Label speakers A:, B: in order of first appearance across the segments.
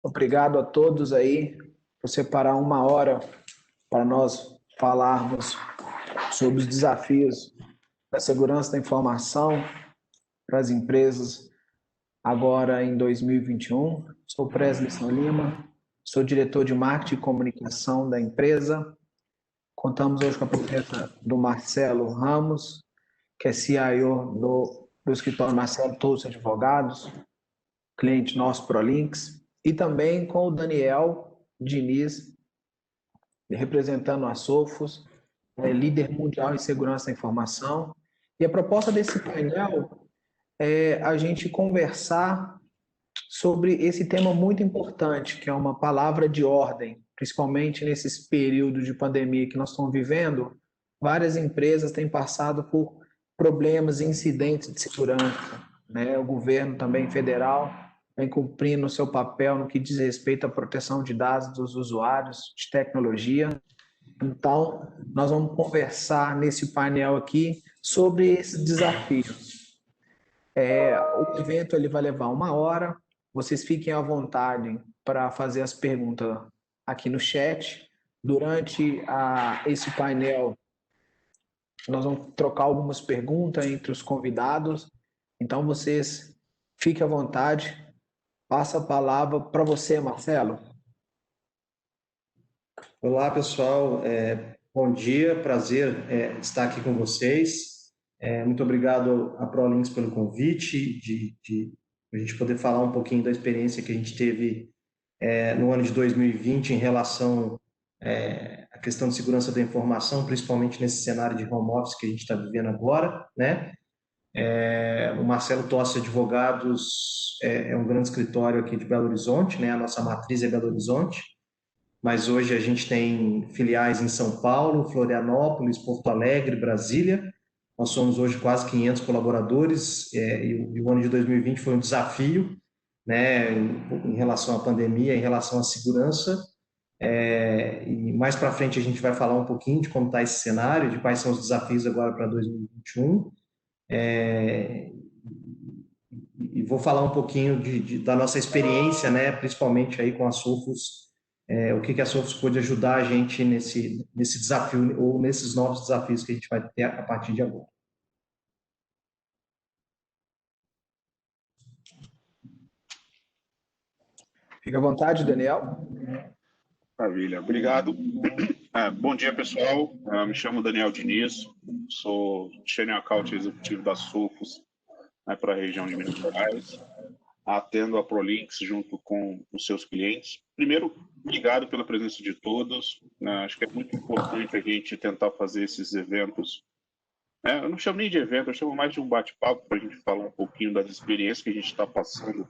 A: Obrigado a todos aí por separar uma hora para nós falarmos sobre os desafios da segurança da informação para as empresas agora em 2021. Sou Presley Lima, sou diretor de marketing e comunicação da empresa. Contamos hoje com a presença do Marcelo Ramos, que é CIO do escritório Marcelo Todos Advogados, cliente nosso Prolinks, e também com o Daniel Diniz, representando a Sophos, líder mundial em segurança da informação. E a proposta desse painel é a gente conversar sobre esse tema muito importante, que é uma palavra de ordem, principalmente nesses períodos de pandemia que nós estamos vivendo. Várias empresas têm passado por problemas e incidentes de segurança, né? O governo também federal vem cumprindo o seu papel no que diz respeito à proteção de dados dos usuários de tecnologia. Então, nós vamos conversar nesse painel aqui sobre esses desafios. O evento ele vai levar uma hora. Vocês fiquem à vontade para fazer as perguntas aqui no chat. Durante esse painel, nós vamos trocar algumas perguntas entre os convidados. Então, vocês fiquem à vontade. Passa a palavra para você, Marcelo.
B: Olá, pessoal. Bom dia, prazer estar aqui com vocês. Muito obrigado à ProLinks pelo convite, de a gente poder falar um pouquinho da experiência que a gente teve no ano de 2020 em relação à questão de segurança da informação, principalmente nesse cenário de home office que a gente está vivendo agora, né? O Marcelo Tossi Advogados é um grande escritório aqui de Belo Horizonte, né? A nossa matriz é Belo Horizonte, mas hoje a gente tem filiais em São Paulo, Florianópolis, Porto Alegre, Brasília. Nós somos hoje quase 500 colaboradores e o ano de 2020 foi um desafio, né, em relação à pandemia, em relação à segurança. E mais para frente a gente vai falar um pouquinho de como está esse cenário, de quais são os desafios agora para 2021. E vou falar um pouquinho da nossa experiência, né, principalmente aí com a Sophos, o que a Sophos pode ajudar a gente nesse desafio ou nesses novos desafios que a gente vai ter a partir de agora.
A: Fica à vontade, Daniel.
C: Maravilha, obrigado. Bom dia, pessoal. Me chamo Daniel Diniz, sou Senior Account Executivo da Sophos, para a região de Minas Gerais. Atendo a ProLinks junto com os seus clientes. Primeiro, obrigado pela presença de todos. Acho que é muito importante a gente tentar fazer esses eventos. Eu não chamo nem de evento, eu chamo mais de um bate-papo para a gente falar um pouquinho das experiências que a gente está passando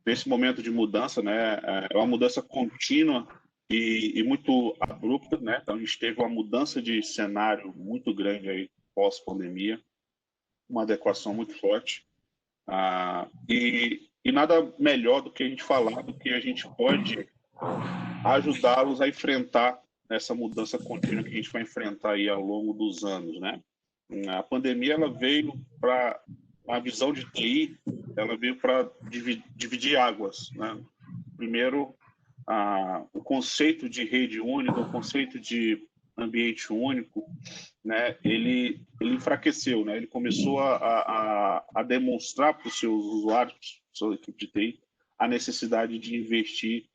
C: nesse momento de mudança, né? É uma mudança contínua e muito abrupta, né? Então a gente teve uma mudança de cenário muito grande aí pós-pandemia, uma adequação muito forte. E nada melhor do que a gente falar do que a gente pode ajudá-los a enfrentar essa mudança contínua que a gente vai enfrentar aí ao longo dos anos, né? A pandemia ela veio para a visão de TI, ela veio para dividir águas, né? Primeiro, o conceito de rede única, o conceito de ambiente único, né? Ele enfraqueceu, né? Ele começou a demonstrar para os seus usuários, para sua equipe de TI, a necessidade de investir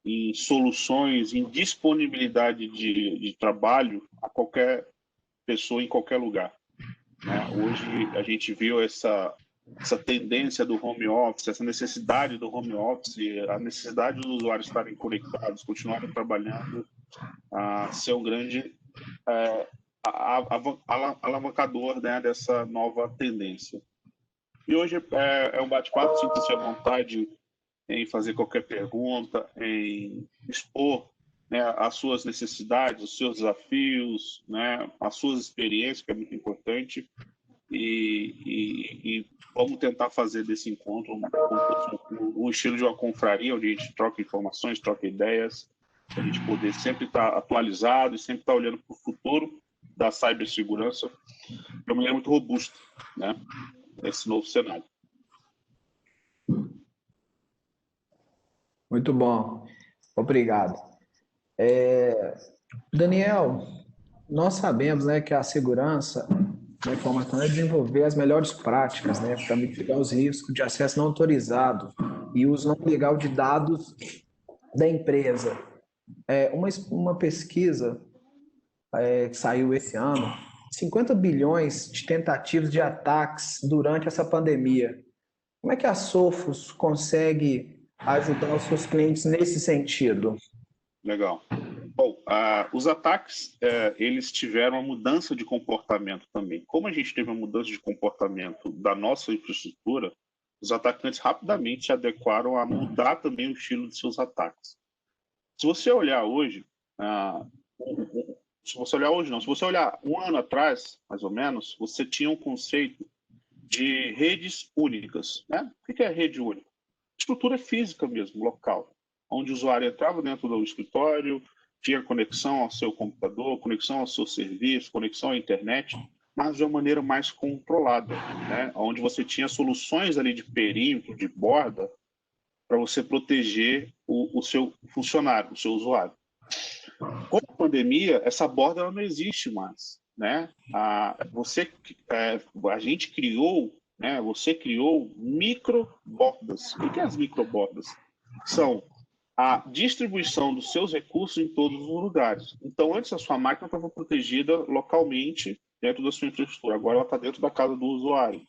C: em soluções, em disponibilidade de trabalho a qualquer pessoa em qualquer lugar, né? Hoje a gente viu essa tendência do home office, essa necessidade do home office, a necessidade dos usuários estarem conectados, continuarem trabalhando, ser um grande alavancador, né, dessa nova tendência. E hoje é um bate-papo, sinta-se à vontade em fazer qualquer pergunta, em expor, né, as suas necessidades, os seus desafios, né, as suas experiências, que é muito importante, e vamos tentar fazer desse encontro um estilo de uma confraria, onde a gente troca informações, troca ideias, para a gente poder sempre estar atualizado e sempre estar olhando para o futuro da cibersegurança de uma maneira muito robusta, né, nesse novo cenário.
A: Muito bom. Obrigado. Daniel, nós sabemos, né, que a segurança da informação é desenvolver as melhores práticas, né, para mitigar os riscos de acesso não autorizado e uso não legal de dados da empresa. Uma pesquisa que saiu esse ano, 50 bilhões de tentativas de ataques durante essa pandemia. Como é que a Sophos consegue ajudar os seus clientes nesse sentido?
C: Legal. Bom, os ataques, eles tiveram uma mudança de comportamento também. Como a gente teve uma mudança de comportamento da nossa infraestrutura, os atacantes rapidamente se adequaram a mudar também o estilo de seus ataques. Se você olhar hoje, se você olhar hoje não, se você olhar um ano atrás, mais ou menos, você tinha um conceito de redes únicas, né? O que é rede única? Estrutura física mesmo, local, onde o usuário entrava dentro do escritório, tinha conexão ao seu computador, conexão ao seu serviço, conexão à internet, mas de uma maneira mais controlada, né? Onde você tinha soluções ali de perímetro, de borda, para você proteger o seu funcionário, o seu usuário. Com a pandemia, essa borda ela não existe mais, né? A gente criou, né? Você criou microbordas. O que é as microbordas? São a distribuição dos seus recursos em todos os lugares. Então, antes a sua máquina estava protegida localmente dentro da sua infraestrutura. Agora ela está dentro da casa do usuário,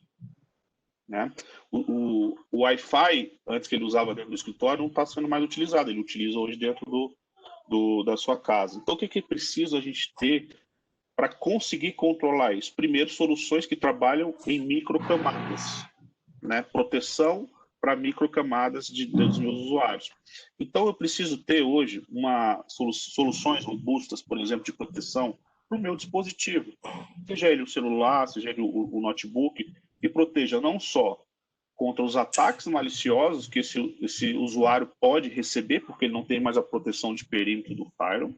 C: né? O Wi-Fi, antes que ele usava dentro do escritório, não está sendo mais utilizado. Ele utiliza hoje dentro da sua casa. Então, o que é preciso a gente ter para conseguir controlar isso? Primeiro, soluções que trabalham em microcamadas, né? Proteção para microcamadas dos meus usuários. Então, eu preciso ter hoje soluções robustas, por exemplo, de proteção para o meu dispositivo, seja ele o celular, seja ele o notebook, que proteja não só contra os ataques maliciosos que esse usuário pode receber, porque ele não tem mais a proteção de perímetro do firewall,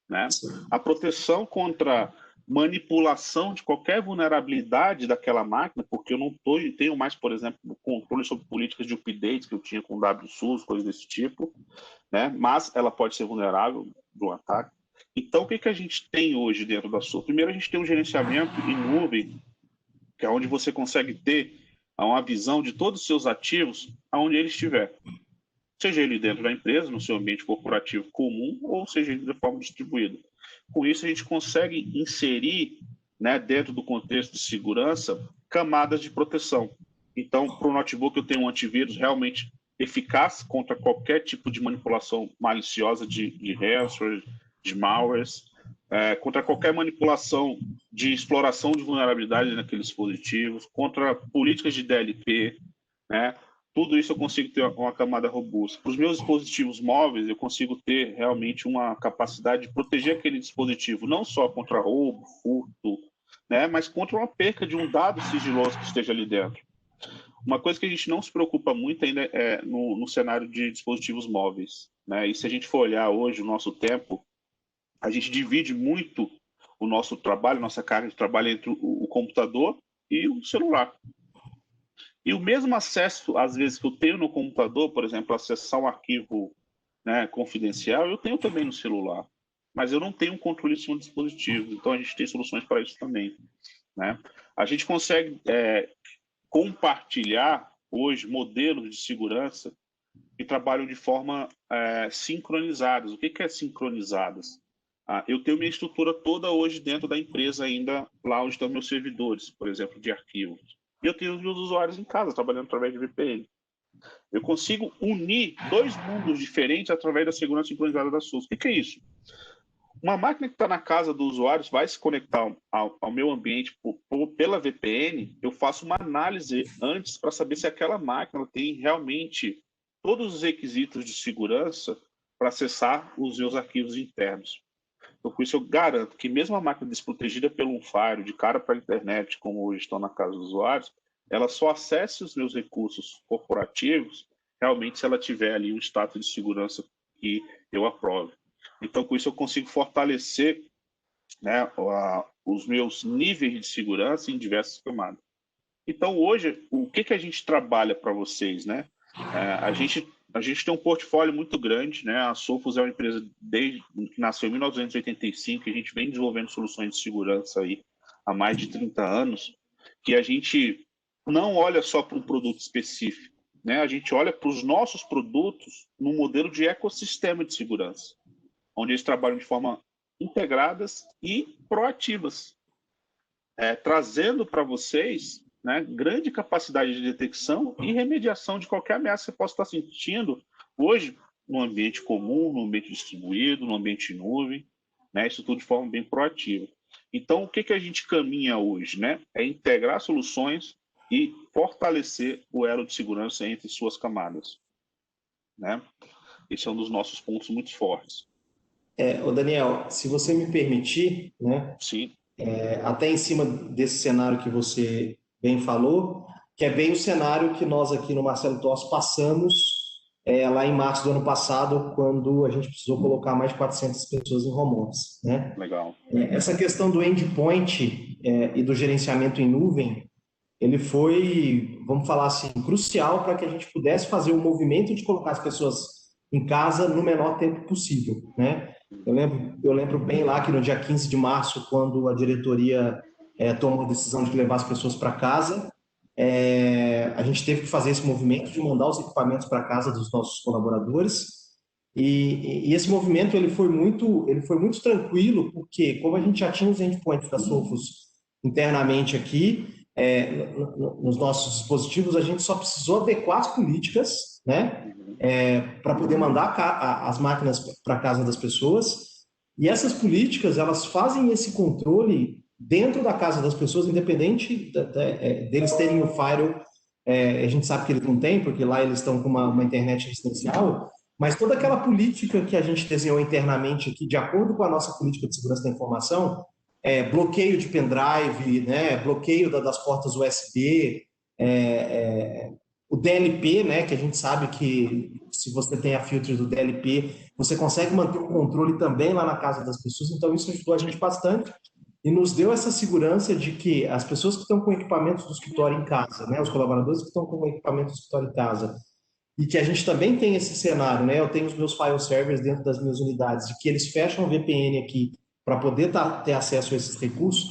C: né? A proteção contra manipulação de qualquer vulnerabilidade daquela máquina, porque eu não tenho mais, por exemplo, controle sobre políticas de updates que eu tinha com WSUS, coisas desse tipo, né? Mas ela pode ser vulnerável do ataque. Então, o que a gente tem hoje dentro da sua? Primeiro, a gente tem um gerenciamento em nuvem, que é onde você consegue ter uma visão de todos os seus ativos aonde ele estiver. Seja ele dentro da empresa, no seu ambiente corporativo comum, ou seja ele de forma distribuída. Com isso, a gente consegue inserir, né, dentro do contexto de segurança, camadas de proteção. Então, para o notebook, eu tenho um antivírus realmente eficaz contra qualquer tipo de manipulação maliciosa de ransomware, de malwares, contra qualquer manipulação de exploração de vulnerabilidade naqueles dispositivos, contra políticas de DLP, né? Tudo isso eu consigo ter uma camada robusta. Para os meus dispositivos móveis, eu consigo ter realmente uma capacidade de proteger aquele dispositivo, não só contra roubo, furto, né, mas contra uma perca de um dado sigiloso que esteja ali dentro. Uma coisa que a gente não se preocupa muito ainda é no cenário de dispositivos móveis, né? E se a gente for olhar hoje o nosso tempo, a gente divide muito o nosso trabalho, nossa carga de trabalho entre o computador e o celular. E o mesmo acesso, às vezes, que eu tenho no computador, por exemplo, acessar um arquivo, né, confidencial, eu tenho também no celular. Mas eu não tenho um controle sobre dispositivos. Então, a gente tem soluções para isso também, né? A gente consegue compartilhar, hoje, modelos de segurança que trabalham de forma sincronizadas. O que é sincronizadas? Eu tenho minha estrutura toda hoje dentro da empresa ainda, lá onde estão meus servidores, por exemplo, de arquivos. E eu tenho os meus usuários em casa, trabalhando através de VPN. Eu consigo unir dois mundos diferentes através da segurança sincronizada da SUS. O que é isso? Uma máquina que está na casa do usuário vai se conectar ao meu ambiente pela VPN, eu faço uma análise antes para saber se aquela máquina tem realmente todos os requisitos de segurança para acessar os meus arquivos internos. Então, com isso, eu garanto que mesmo a máquina desprotegida pelo um firewall, de cara para a internet, como hoje estão na casa dos usuários, ela só acesse os meus recursos corporativos realmente se ela tiver ali um status de segurança que eu aprove. Então, com isso, eu consigo fortalecer, né, os meus níveis de segurança em diversas camadas. Então, hoje, o que a gente trabalha para vocês, né? A gente a gente tem um portfólio muito grande, né? A Sophos é uma empresa que nasceu em 1985, a gente vem desenvolvendo soluções de segurança aí há mais de 30 anos, que a gente não olha só para um produto específico, né? A gente olha para os nossos produtos num modelo de ecossistema de segurança, onde eles trabalham de forma integradas e proativas, trazendo para vocês, né, grande capacidade de detecção e remediação de qualquer ameaça que você possa estar sentindo hoje no ambiente comum, no ambiente distribuído, no ambiente em nuvem, né, isso tudo de forma bem proativa. Então, o que a gente caminha hoje, né? É integrar soluções e fortalecer o elo de segurança entre suas camadas, né? Esse é um dos nossos pontos muito fortes.
B: Ô Daniel, se você me permitir, né,
C: Sim,
B: até em cima desse cenário que você bem falou, que é bem o cenário que nós aqui no Marcelo Toss passamos lá em março do ano passado, quando a gente precisou colocar mais de 400 pessoas em home office, né?
C: legal.
B: Essa questão do endpoint e do gerenciamento em nuvem, ele foi, vamos falar assim, crucial para que a gente pudesse fazer o movimento de colocar as pessoas em casa no menor tempo possível, né? Eu lembro bem lá que no dia 15 de março, quando a diretoria tomou a decisão de levar as pessoas para casa, a gente teve que fazer esse movimento de mandar os equipamentos para casa dos nossos colaboradores. E esse movimento ele foi muito tranquilo, porque como a gente já tinha os endpoints da Sophos internamente aqui, nos nossos dispositivos, a gente só precisou adequar as políticas, né, para poder mandar as máquinas para casa das pessoas. E essas políticas, elas fazem esse controle dentro da casa das pessoas, independente deles terem o firewall. A gente sabe que eles não têm, porque lá eles estão com uma internet residencial, mas toda aquela política que a gente desenhou internamente aqui, de acordo com a nossa política de segurança da informação, bloqueio de pendrive, né, bloqueio das portas USB, o DLP, né, que a gente sabe que se você tem a filtro do DLP, você consegue manter o controle também lá na casa das pessoas, então isso ajudou a gente bastante e nos deu essa segurança de que as pessoas que estão com equipamentos do escritório em casa, né, os colaboradores que estão com equipamentos do escritório em casa, e que a gente também tem esse cenário, né? Eu tenho os meus file servers dentro das minhas unidades, de que eles fecham o VPN aqui para poder ter acesso a esses recursos,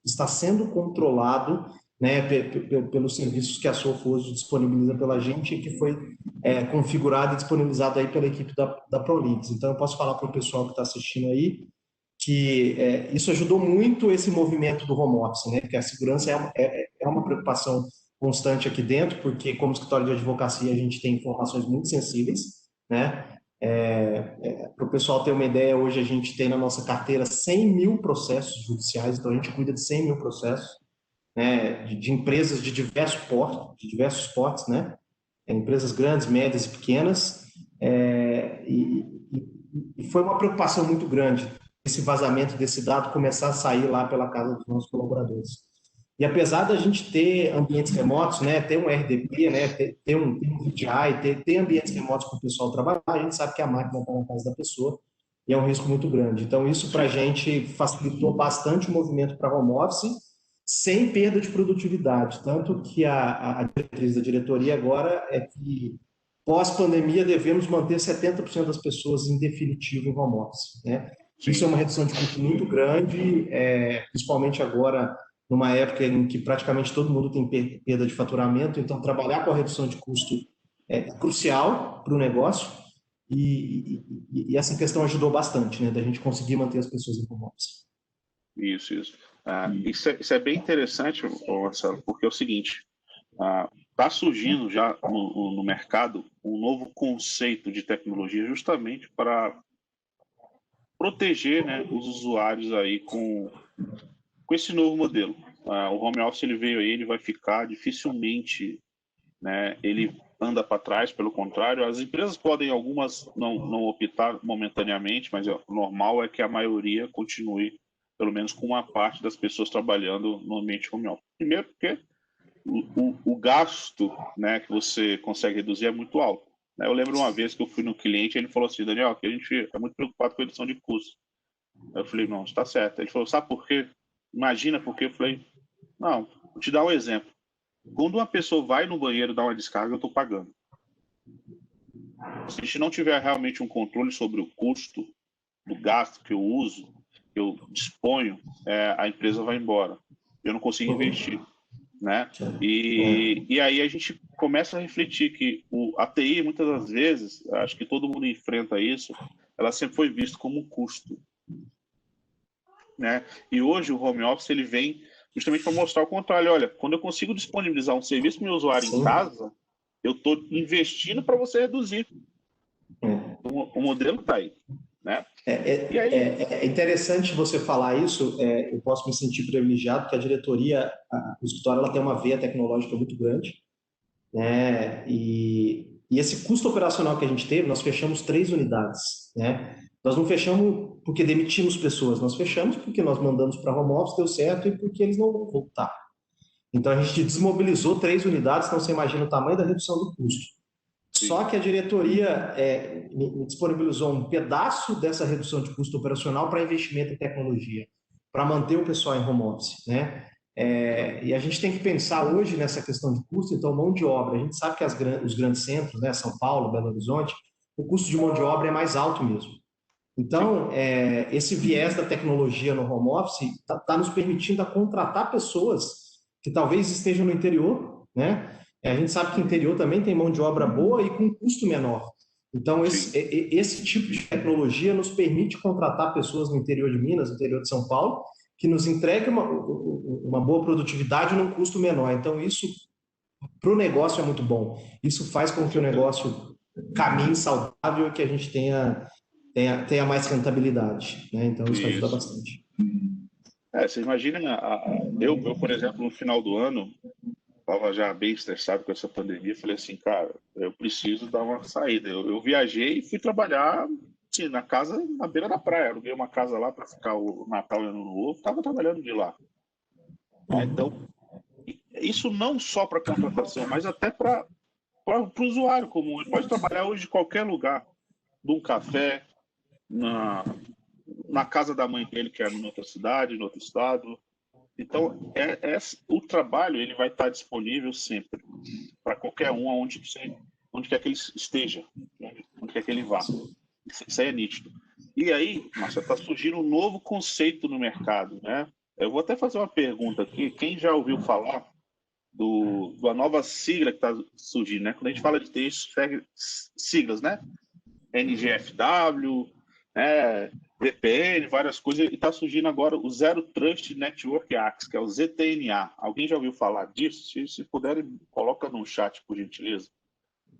B: está sendo controlado, né, pelos serviços que a Sophos disponibiliza pela gente e que foi configurado e disponibilizado aí pela equipe da ProLinks. Então, eu posso falar para o pessoal que está assistindo aí que isso ajudou muito esse movimento do home office, né? Porque a segurança é uma preocupação constante aqui dentro, porque como escritório de advocacia a gente tem informações muito sensíveis, né? Para o pessoal ter uma ideia, hoje a gente tem na nossa carteira 100 mil processos judiciais, então a gente cuida de 100 mil processos, né? De empresas de diversos portes, né? Empresas grandes, médias e pequenas, e foi uma preocupação muito grande esse vazamento desse dado começar a sair lá pela casa dos nossos colaboradores. E apesar da gente ter ambientes remotos, né, ter um RDP, né, ter um VDI, ter ambientes remotos para o pessoal trabalhar, a gente sabe que a máquina está na casa da pessoa e é um risco muito grande. Então, isso para a gente facilitou bastante o movimento para home office, sem perda de produtividade. Tanto que a diretriz da diretoria agora é que, pós-pandemia, devemos manter 70% das pessoas em definitivo em home office, né? Isso é uma redução de custo muito grande, principalmente agora numa época em que praticamente todo mundo tem perda de faturamento, então trabalhar com a redução de custo é crucial para o negócio e essa questão ajudou bastante, né, da gente conseguir manter as pessoas em home office.
C: Isso. Isso é bem interessante, Marcelo, porque é o seguinte, está surgindo já no mercado um novo conceito de tecnologia justamente para proteger, né, os usuários aí com esse novo modelo. O home office ele veio aí, ele vai ficar dificilmente, né, ele anda para trás, pelo contrário, as empresas podem, algumas não optar momentaneamente, mas o normal é que a maioria continue, pelo menos com uma parte das pessoas trabalhando no ambiente home office. Primeiro porque o gasto, né, que você consegue reduzir é muito alto. Eu lembro uma vez que eu fui no cliente e ele falou assim, Daniel, que a gente é muito preocupado com a redução de custos. Eu falei, não, está certo. Ele falou, sabe por quê? Imagina por quê? Eu falei, não, vou te dar um exemplo. Quando uma pessoa vai no banheiro dar uma descarga, eu estou pagando. Se a gente não tiver realmente um controle sobre o custo do gasto que eu uso, que eu disponho, a empresa vai embora. Eu não consigo investir, né? E aí a gente começa a refletir que a TI, muitas das vezes, acho que todo mundo enfrenta isso, ela sempre foi vista como um custo, né? E hoje o home office ele vem justamente para mostrar o contrário. Olha, quando eu consigo disponibilizar um serviço para o meu usuário em casa, eu estou investindo para você reduzir. O modelo está aí, né?
B: E aí... é interessante você falar isso. Eu posso me sentir privilegiado porque a diretoria, o escritório, ela tem uma veia tecnológica muito grande, né? E esse custo operacional que a gente teve, nós fechamos 3 unidades, né? Nós não fechamos porque demitimos pessoas, nós fechamos porque nós mandamos para home office, deu certo, e porque eles não vão voltar. Então a gente desmobilizou 3 unidades, então você imagina o tamanho da redução do custo. Só que a diretoria me disponibilizou um pedaço dessa redução de custo operacional para investimento em tecnologia, para manter o pessoal em home office, né? E a gente tem que pensar hoje nessa questão de custo. Então, mão de obra, a gente sabe que os grandes centros, né, São Paulo, Belo Horizonte, o custo de mão de obra é mais alto mesmo. Então, esse viés da tecnologia no home office está nos permitindo a contratar pessoas que talvez estejam no interior, né? A gente sabe que o interior também tem mão de obra boa e com custo menor. Então, esse tipo de tecnologia nos permite contratar pessoas no interior de Minas, no interior de São Paulo, que nos entregue uma boa produtividade num custo menor. Então, isso para o negócio é muito bom. Isso faz com que o negócio caminhe saudável e que a gente tenha mais rentabilidade, né? Então, isso ajuda bastante.
C: Você imagina, eu, por exemplo, no final do ano, estava já bem estressado com essa pandemia, falei assim, cara, eu preciso dar uma saída. Eu viajei e fui trabalhar assim, na casa, na beira da praia. Eu aluguei uma casa lá para ficar o Natal e Ano Novo, estava trabalhando de lá. Então, isso não só para contratação, mas até para o usuário comum. Ele pode trabalhar hoje de qualquer lugar, de um café, na casa da mãe dele, que é em outra cidade, em outro estado. Então, o trabalho ele vai estar disponível sempre, para qualquer um, onde quer que ele esteja, onde quer que ele vá. Isso aí é nítido. E aí, Márcia, está surgindo um novo conceito no mercado, né? Eu vou até fazer uma pergunta aqui. Quem já ouviu falar da nova sigla que está surgindo, né? Quando a gente fala de TI, siglas, né? NGFW, VPN, várias coisas, e está surgindo agora o Zero Trust Network Access, que é o ZTNA. Alguém já ouviu falar disso? Se puderem, coloca no chat, por gentileza.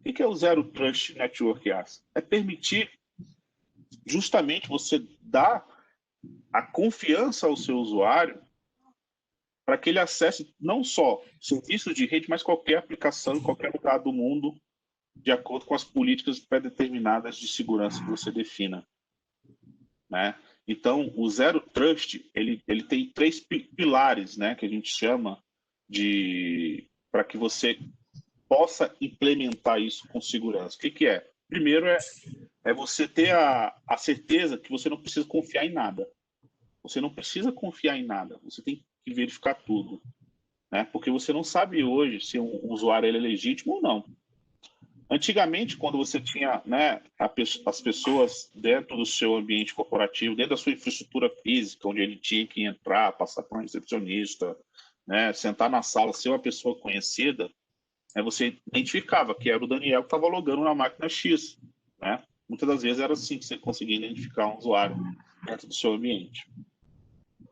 C: O que é o Zero Trust Network Access? É permitir justamente você dar a confiança ao seu usuário para que ele acesse não só serviços de rede, mas qualquer aplicação em qualquer lugar do mundo, de acordo com as políticas pré-determinadas de segurança que você defina, né? Então, o Zero Trust, ele tem 3 pilares, né, que a gente chama para que você possa implementar isso com segurança. O que é? Primeiro é você ter a certeza que você não precisa confiar em nada. Você não precisa confiar em nada, você tem que verificar tudo, né? Porque você não sabe hoje se um usuário ele é legítimo ou não. Antigamente, quando você tinha, né, as pessoas dentro do seu ambiente corporativo, dentro da sua infraestrutura física, onde ele tinha que entrar, passar por um recepcionista, né, sentar na sala, ser uma pessoa conhecida, você identificava que era o Daniel que estava logando na máquina X, né? Muitas das vezes era assim que você conseguia identificar um usuário dentro do seu ambiente,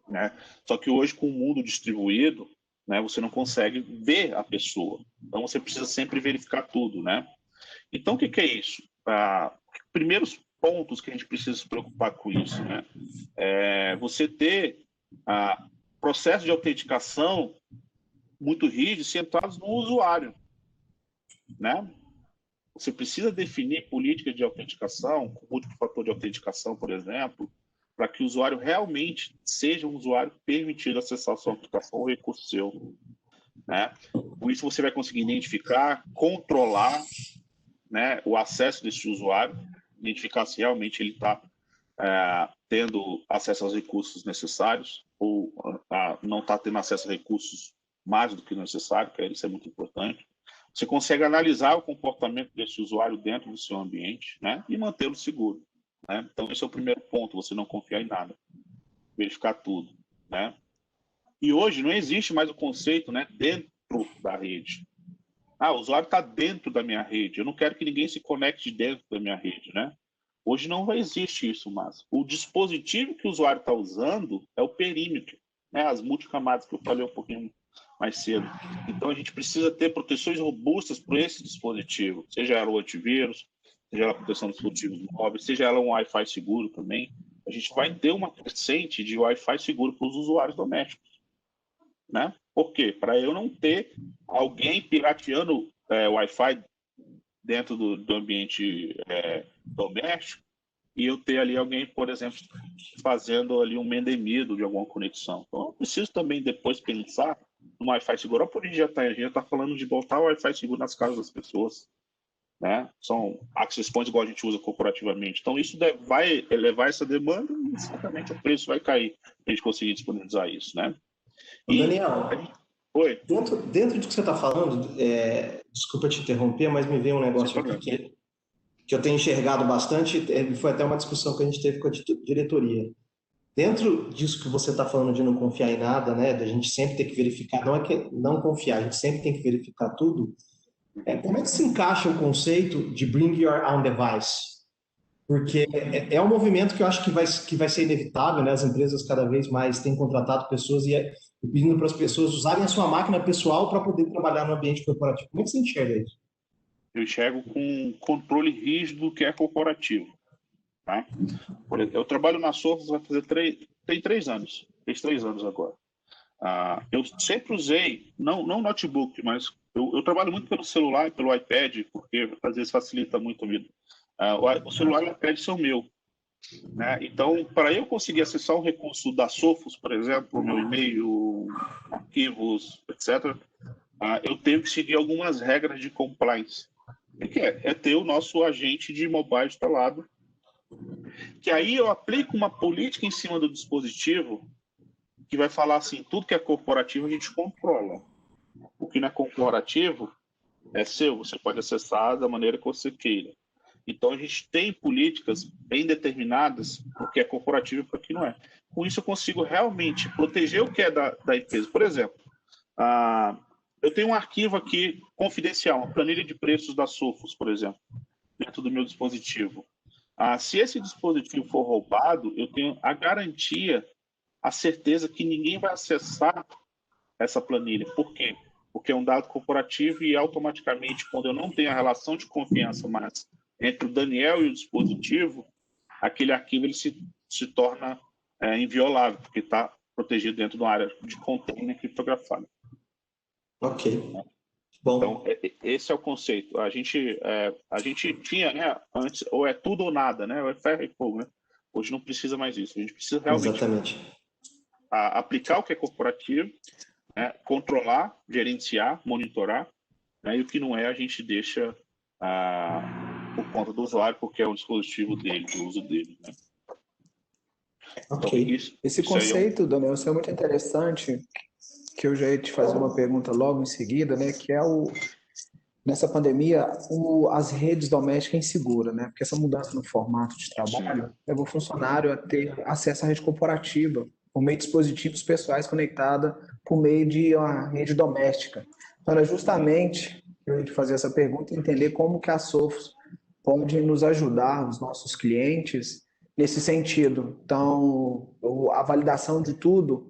C: né? Só que hoje, com o mundo distribuído, né, você não consegue ver a pessoa. Então, você precisa sempre verificar tudo, né? Então, o que é isso? Primeiros pontos que a gente precisa se preocupar com isso, né? Você ter processos de autenticação muito rígidos centrados no usuário, né? Você precisa definir políticas de autenticação, com múltiplo fator de autenticação, por exemplo, para que o usuário realmente seja um usuário permitido acessar a sua aplicação ou recurso seu, né? Com isso, você vai conseguir identificar, controlar, né, o acesso desse usuário, identificar se realmente ele está tendo acesso aos recursos necessários ou não está tendo acesso a recursos mais do que necessário, que isso é muito importante. Você consegue analisar o comportamento desse usuário dentro do seu ambiente, né? E mantê-lo seguro, né? Então, esse é o primeiro ponto, você não confiar em nada, verificar tudo, né? E hoje não existe mais o conceito, né, dentro da rede. Ah, o usuário está dentro da minha rede, eu não quero que ninguém se conecte dentro da minha rede, né? Hoje não vai existir isso mais. O dispositivo que o usuário está usando é o perímetro, né? As multicamadas que eu falei um pouquinho mais cedo. Então, a gente precisa ter proteções robustas para esse dispositivo, seja ela o antivírus, seja ela a proteção dos dispositivos móveis, seja ela um Wi-Fi seguro também. A gente vai ter uma crescente de Wi-Fi seguro para os usuários domésticos, né? Por quê? Para eu não ter alguém pirateando Wi-Fi dentro do ambiente doméstico e eu ter ali alguém, por exemplo, fazendo ali um mendemido de alguma conexão. Então, eu preciso também depois pensar no Wi-Fi seguro. Por a gente já está falando de botar o Wi-Fi seguro nas casas das pessoas, né? São access points igual a gente usa corporativamente. Então, isso vai elevar essa demanda e certamente o preço vai cair para a gente conseguir disponibilizar isso, né?
B: Ô, Daniel,
C: Oi.
B: Dentro do que você está falando, desculpa te interromper, mas me veio um negócio aqui que eu tenho enxergado bastante, foi até uma discussão que a gente teve com a diretoria. Dentro disso que você está falando de não confiar em nada, né, da gente sempre ter que verificar, não é que não confiar, a gente sempre tem que verificar tudo, como é que se encaixa o conceito de bring your own device? Porque é um movimento que eu acho que vai ser inevitável, né? As empresas cada vez mais têm contratado pessoas e pedindo para as pessoas usarem a sua máquina pessoal para poder trabalhar no ambiente corporativo. Como é que você enxerga isso?
C: Eu enxergo com controle rígido do que é corporativo. Tá? Eu trabalho na Sophos vai fazer tem 3 anos. Fez 3 anos agora. Eu sempre usei, não notebook, mas eu trabalho muito pelo celular e pelo iPad, porque às vezes facilita muito a vida. O celular e o iPad são meu. Né? Então, para eu conseguir acessar um recurso da Sophos, por exemplo, meu e-mail, arquivos, etc., eu tenho que seguir algumas regras de compliance. O que é ter o nosso agente de mobile instalado, que aí eu aplico uma política em cima do dispositivo que vai falar assim, tudo que é corporativo a gente controla. O que não é corporativo é seu, você pode acessar da maneira que você queira. Então, a gente tem políticas bem determinadas para o que é corporativo e para o que não é. Com isso, eu consigo realmente proteger o que é da empresa. Por exemplo, eu tenho um arquivo aqui confidencial, uma planilha de preços da Sophos, por exemplo, dentro do meu dispositivo. Se esse dispositivo for roubado, eu tenho a garantia, a certeza que ninguém vai acessar essa planilha. Por quê? Porque é um dado corporativo e automaticamente, quando eu não tenho a relação de confiança mais entre o Daniel e o dispositivo, aquele arquivo ele se torna inviolável, porque está protegido dentro de uma área de container criptografada.
B: Ok. Bom.
C: Então, esse é o conceito. A gente tinha, né, antes, ou é tudo ou nada, né? Ou é ferro e fogo, né? Hoje não precisa mais isso. A gente precisa realmente aplicar o que é corporativo, né, controlar, gerenciar, monitorar, né, e o que não é, a gente deixa por conta do usuário, porque é o dispositivo dele, o uso dele. Né?
B: Ok.
C: Então,
A: Esse conceito, Daniel, isso é muito interessante, que eu já ia te fazer uma pergunta logo em seguida, né, que é nessa pandemia, as redes domésticas inseguras, né, porque essa mudança no formato de trabalho leva o funcionário a ter acesso à rede corporativa, por meio de dispositivos pessoais conectados por meio de uma rede doméstica. Então, era justamente eu ia te fazer essa pergunta e entender como que a Sophos pode nos ajudar, os nossos clientes, nesse sentido. Então, a validação de tudo,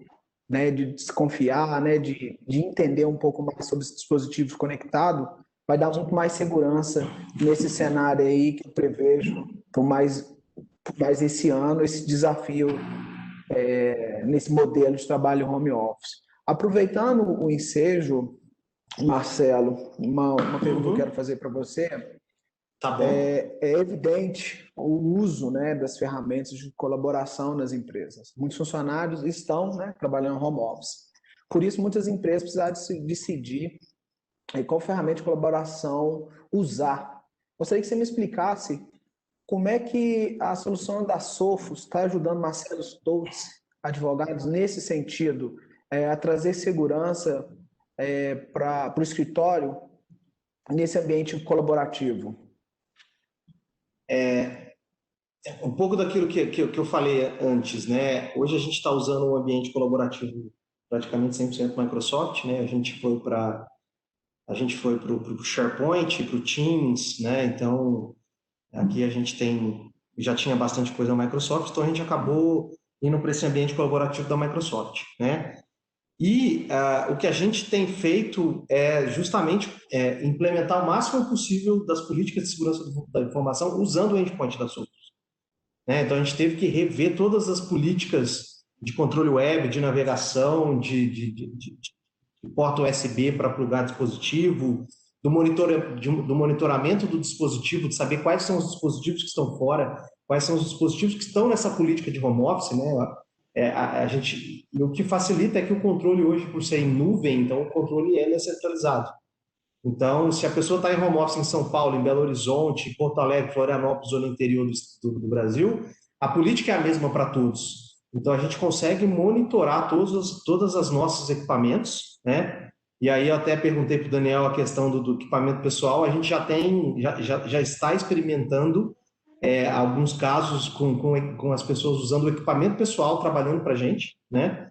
A: né, de desconfiar, né, de entender um pouco mais sobre os dispositivos conectados, vai dar muito mais segurança nesse cenário aí que eu prevejo por mais esse ano, esse desafio nesse modelo de trabalho home office. Aproveitando o ensejo, Marcelo, uma pergunta que eu quero fazer para você.
B: Tá bom.
A: É evidente o uso, né, das ferramentas de colaboração nas empresas. Muitos funcionários estão, né, trabalhando home office. Por isso, muitas empresas precisam decidir qual ferramenta de colaboração usar. Gostaria que você me explicasse como é que a solução da Sophos está ajudando Marcelo Stoltz, advogados, nesse sentido, a trazer segurança para o escritório, nesse ambiente colaborativo?
B: Um pouco daquilo que eu falei antes, né? Hoje a gente está usando um ambiente colaborativo praticamente 100% Microsoft, né? A gente foi para o SharePoint, para o Teams, né? Então, aqui a gente já tinha bastante coisa da Microsoft, então a gente acabou indo para esse ambiente colaborativo da Microsoft, né? E o que a gente tem feito é justamente implementar o máximo possível das políticas de segurança da informação usando o endpoint da Sophos, né? Então a gente teve que rever todas as políticas de controle web, de navegação, de porta USB para plugar dispositivo, do monitoramento do dispositivo, de saber quais são os dispositivos que estão fora, quais são os dispositivos que estão nessa política de home office, né? E o que facilita é que o controle hoje, por ser em nuvem, então o controle é centralizado. Então, se a pessoa está em home office em São Paulo, em Belo Horizonte, Porto Alegre, Florianópolis ou no interior do Brasil, a política é a mesma para todos. Então, a gente consegue monitorar todas as nossos equipamentos, né? E aí eu até perguntei para o Daniel a questão do equipamento pessoal. A gente já está experimentando alguns casos com as pessoas usando o equipamento pessoal trabalhando para a gente, né?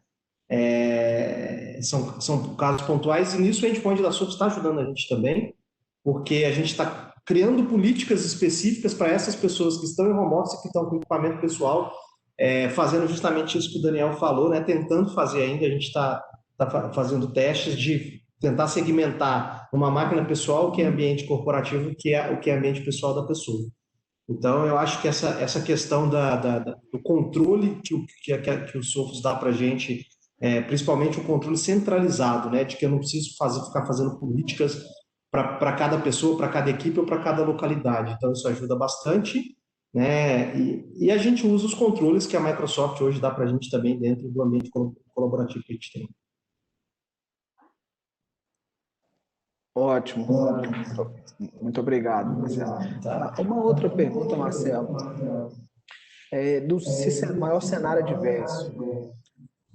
B: São casos pontuais, e nisso o endpoint da Sophos está ajudando a gente também, porque a gente está criando políticas específicas para essas pessoas que estão em home office, que estão com equipamento pessoal, fazendo justamente isso que o Daniel falou, né? Tentando fazer ainda, a gente está fazendo testes de tentar segmentar uma máquina pessoal, que é ambiente corporativo, que é o que é ambiente pessoal da pessoa. Então, eu acho que essa questão do controle que o Sophos dá para a gente, principalmente o controle centralizado, né, de que eu não preciso ficar fazendo políticas para cada pessoa, para cada equipe ou para cada localidade. Então, isso ajuda bastante, né, e a gente usa os controles que a Microsoft hoje dá para a gente também dentro do ambiente colaborativo que a gente tem.
A: Ótimo. Muito obrigado, Marcelo. Uma outra pergunta, Marcelo, do maior cenário adverso.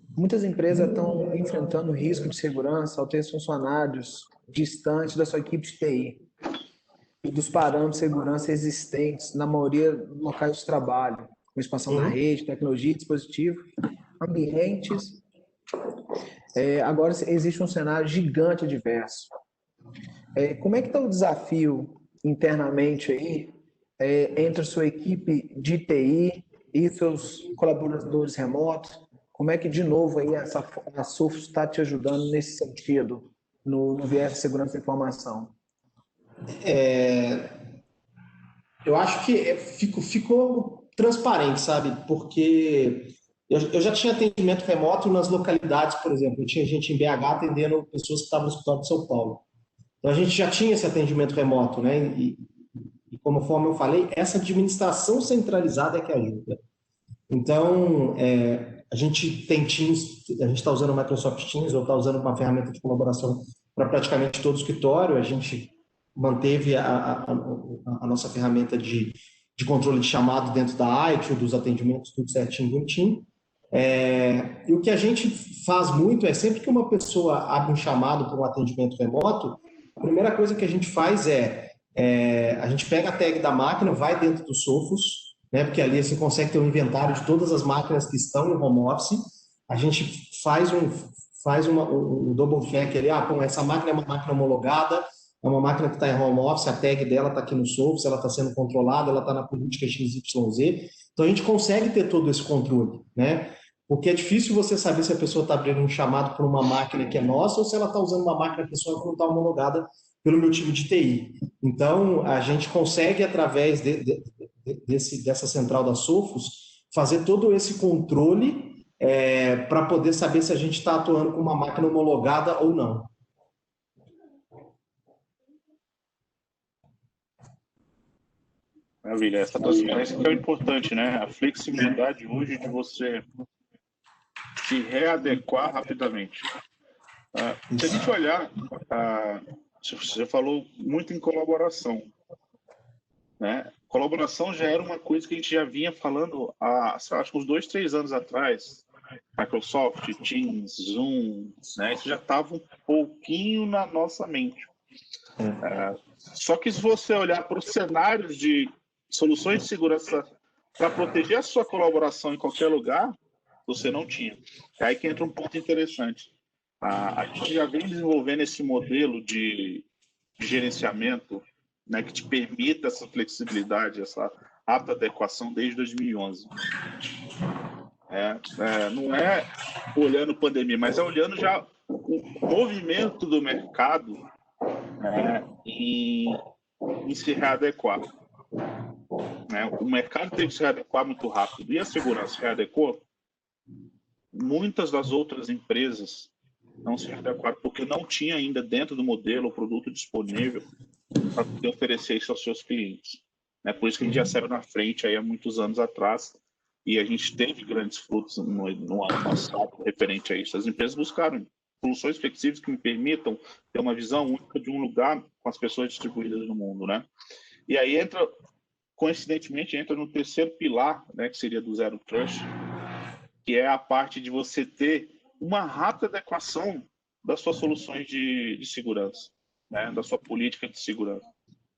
A: Muitas empresas estão enfrentando risco de segurança ao ter funcionários distantes da sua equipe de TI e dos parâmetros de segurança existentes na maioria dos locais de trabalho, com expansão da rede, tecnologia, dispositivo, ambientes. Agora existe um cenário gigante adverso. Como é que está o desafio internamente aí entre a sua equipe de TI e seus colaboradores remotos? Como é que, de novo, aí a Sophos está te ajudando nesse sentido, no viés de segurança da informação?
B: Eu acho que ficou transparente, sabe? Porque eu já tinha atendimento remoto nas localidades, por exemplo. Eu tinha gente em BH atendendo pessoas que estavam no escritório de São Paulo. Então, a gente já tinha esse atendimento remoto, né? E conforme eu falei, essa administração centralizada é que ajuda. Então, a gente tem Teams, a gente está usando o Microsoft Teams, ou está usando uma ferramenta de colaboração para praticamente todo o escritório. A gente manteve a nossa ferramenta de controle de chamado dentro da ITIL, dos atendimentos, tudo certinho, bonitinho. E o que a gente faz muito é, sempre que uma pessoa abre um chamado para um atendimento remoto, a primeira coisa que a gente faz a gente pega a tag da máquina, vai dentro do Sophos, né, porque ali você consegue ter um inventário de todas as máquinas que estão em home office. A gente faz um double check ali, essa máquina é uma máquina homologada, é uma máquina que está em home office, a tag dela está aqui no Sophos, ela está sendo controlada, ela está na política XYZ. Então a gente consegue ter todo esse controle, né? Porque é difícil você saber se a pessoa está abrindo um chamado para uma máquina que é nossa ou se ela está usando uma máquina pessoal que não está homologada pelo meu time de TI. Então, a gente consegue, através dessa central da Sophos, fazer todo esse controle para poder saber se a gente está atuando com uma máquina homologada ou não.
C: Maravilha. Essa transparência que é importante, né? A flexibilidade hoje de você se readequar rapidamente. Se a gente olhar, você falou muito em colaboração, né? Colaboração já era uma coisa que a gente já vinha falando há, acho que uns 2, 3 anos atrás. Microsoft, Teams, Zoom, né? Isso já estava um pouquinho na nossa mente. Só que se você olhar para os cenários de soluções de segurança para proteger a sua colaboração em qualquer lugar, você não tinha. É aí que entra um ponto interessante. A gente já vem desenvolvendo esse modelo de gerenciamento, né, que te permita essa flexibilidade, essa rápida adequação desde 2011. Não é olhando pandemia, mas é olhando já o movimento do mercado, né, em se readequar. Né? O mercado teve que se readequar muito rápido e a segurança se readequou. Muitas das outras empresas não se readequaram porque não tinha ainda dentro do modelo o produto disponível para poder oferecer isso aos seus clientes. Por isso que a gente já saiu na frente aí há muitos anos atrás e a gente teve grandes frutos no ano passado referente a isso. As empresas buscaram soluções flexíveis que me permitam ter uma visão única de um lugar com as pessoas distribuídas no mundo, né? E aí coincidentemente, entra no terceiro pilar, né, que seria do Zero Trust, que é a parte de você ter uma rápida adequação das suas soluções de segurança, né, da sua política de segurança.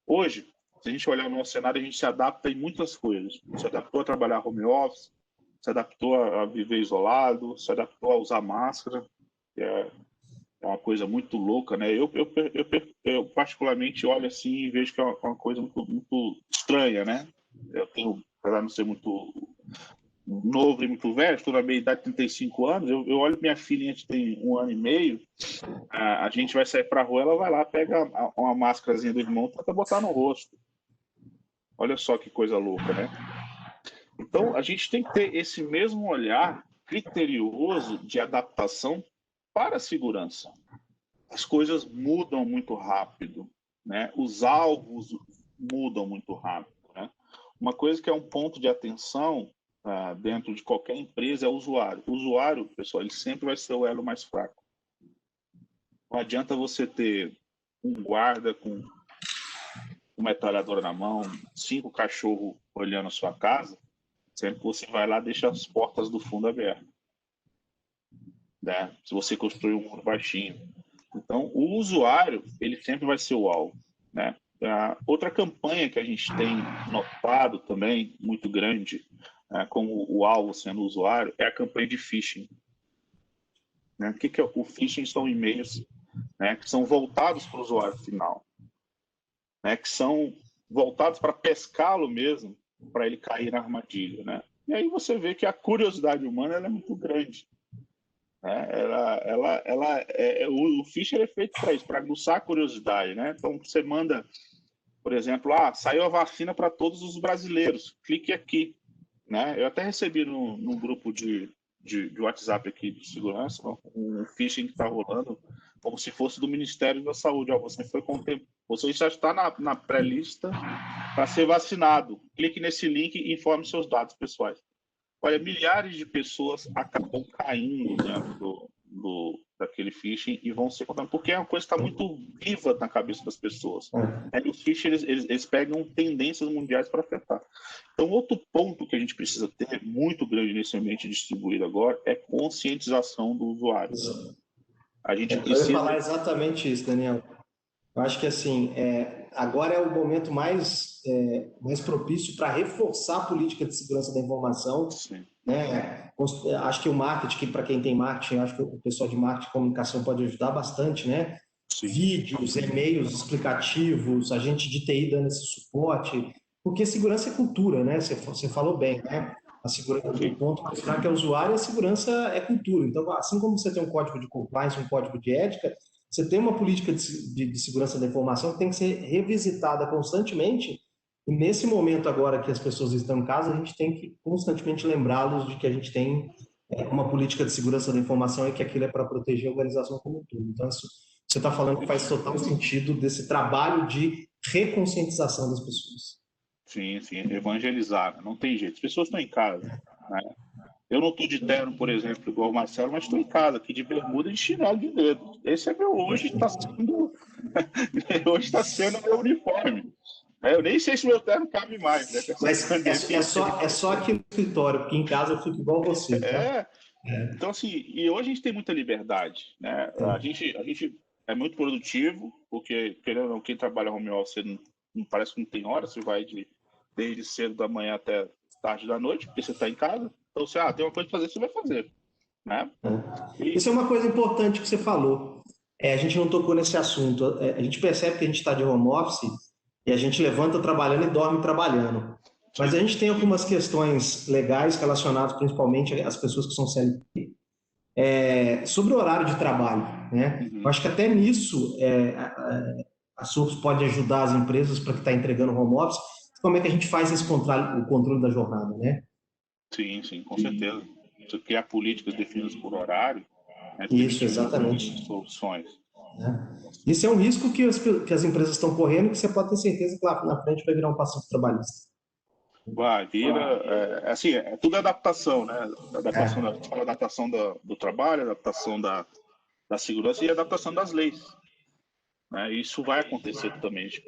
C: Hoje, se a gente olhar no nosso cenário, a gente se adapta em muitas coisas. Se adaptou a trabalhar home office, se adaptou a viver isolado, se adaptou a usar máscara, que é uma coisa muito louca, né? Eu particularmente olho assim e vejo que é uma coisa muito, muito estranha, né? Eu tenho, apesar de não ser muito novo e muito velho, estou na meia idade de 35 anos, eu olho minha filhinha que tem 1 ano e meio, a gente vai sair para a rua, ela vai lá, pega uma máscarazinha do irmão, tenta botar no rosto. Olha só que coisa louca, né? Então, a gente tem que ter esse mesmo olhar criterioso de adaptação para a segurança. As coisas mudam muito rápido, né? Os alvos mudam muito rápido, né? Uma coisa que é um ponto de atenção dentro de qualquer empresa é o usuário. O usuário, pessoal, ele sempre vai ser o elo mais fraco. Não adianta você ter um guarda com uma metralhadora na mão, 5 cachorros olhando a sua casa, sendo que você vai lá e deixa as portas do fundo abertas. Né? Se você construir um muro baixinho. Então, o usuário, ele sempre vai ser o alvo. Né? Outra campanha que a gente tem notado também, muito grande, como o alvo sendo o usuário, é a campanha de phishing. Né? O que é o phishing? São e-mails, né, que são voltados para o usuário final, né, que são voltados para pescá-lo mesmo, para ele cair na armadilha. Né? E aí você vê que a curiosidade humana ela é muito grande. O phishing é feito para isso, para aguçar a curiosidade. Né? Então, você manda, por exemplo, saiu a vacina para todos os brasileiros, clique aqui. Né? Eu até recebi no grupo de WhatsApp aqui de segurança um phishing que está rolando, como se fosse do Ministério da Saúde. Você já está na pré-lista para ser vacinado. Clique nesse link e informe seus dados pessoais. Olha, milhares de pessoas acabam caindo dentro daquele phishing e vão ser contaminadas, porque é uma coisa que está muito viva na cabeça das pessoas. E os phishing, eles pegam tendências mundiais para afetar. Então, outro ponto que a gente precisa ter, muito grande nesse ambiente distribuído agora, é conscientização do usuário. A gente precisa...
B: Eu ia falar exatamente isso, Daniel. Eu acho que assim, agora é o momento mais propício para reforçar a política de segurança da informação.
C: Sim.
B: Né? Acho que o marketing, para quem tem marketing, acho que o pessoal de marketing e comunicação pode ajudar bastante, né?
C: Sim.
B: Vídeos, e-mails explicativos, a gente de TI dando esse suporte, porque segurança é cultura, né? Você falou bem, né? A segurança, o ponto mais fraco é o usuário e a segurança é cultura. Então, assim como você tem um código de compliance, um código de ética, você tem uma política de segurança da informação que tem que ser revisitada constantemente. E nesse momento agora que as pessoas estão em casa, a gente tem que constantemente lembrá-los de que a gente tem uma política de segurança da informação e que aquilo é para proteger a organização como um todo. Então, isso, você está falando que faz total sentido desse trabalho de reconscientização das pessoas.
C: Sim, evangelizar. Não tem jeito. As pessoas estão em casa. Né? Eu não estou de terno, por exemplo, igual o Marcelo, mas estou em casa, aqui de bermuda e de chinelo de dedo. Esse é meu hoje, está sendo meu uniforme. Eu nem sei se meu terno cabe mais. Né?
B: Mas é só aqui no escritório, porque em casa eu fico igual você. Tá?
C: Então, assim, e hoje a gente tem muita liberdade. Né? A gente é muito produtivo, porque, querendo ou não, quem trabalha home office não parece que não tem hora, você vai desde cedo da manhã até tarde da noite, porque você está em casa. Então, você tem uma coisa para fazer, você vai fazer, né?
B: Isso é uma coisa importante que você falou. A gente não tocou nesse assunto. A gente percebe que a gente está de home office e a gente levanta trabalhando e dorme trabalhando. Mas a gente tem algumas questões legais relacionadas principalmente às pessoas que são CLT, sobre o horário de trabalho, né? Eu acho que até nisso a Surfs pode ajudar as empresas para que está entregando home office. Como é que a gente faz esse o controle da jornada, né?
C: Sim, com certeza. Você criar políticas definidas por horário, né,
B: Isso,
C: permite
B: exatamente.
C: soluções.
B: Isso é um risco que as empresas estão correndo, que você pode ter certeza que lá na frente vai virar um passivo trabalhista.
C: Assim, tudo é adaptação, né? Adaptação, a gente fala adaptação do trabalho, adaptação da segurança e adaptação das leis, né? Isso vai acontecer também. A gente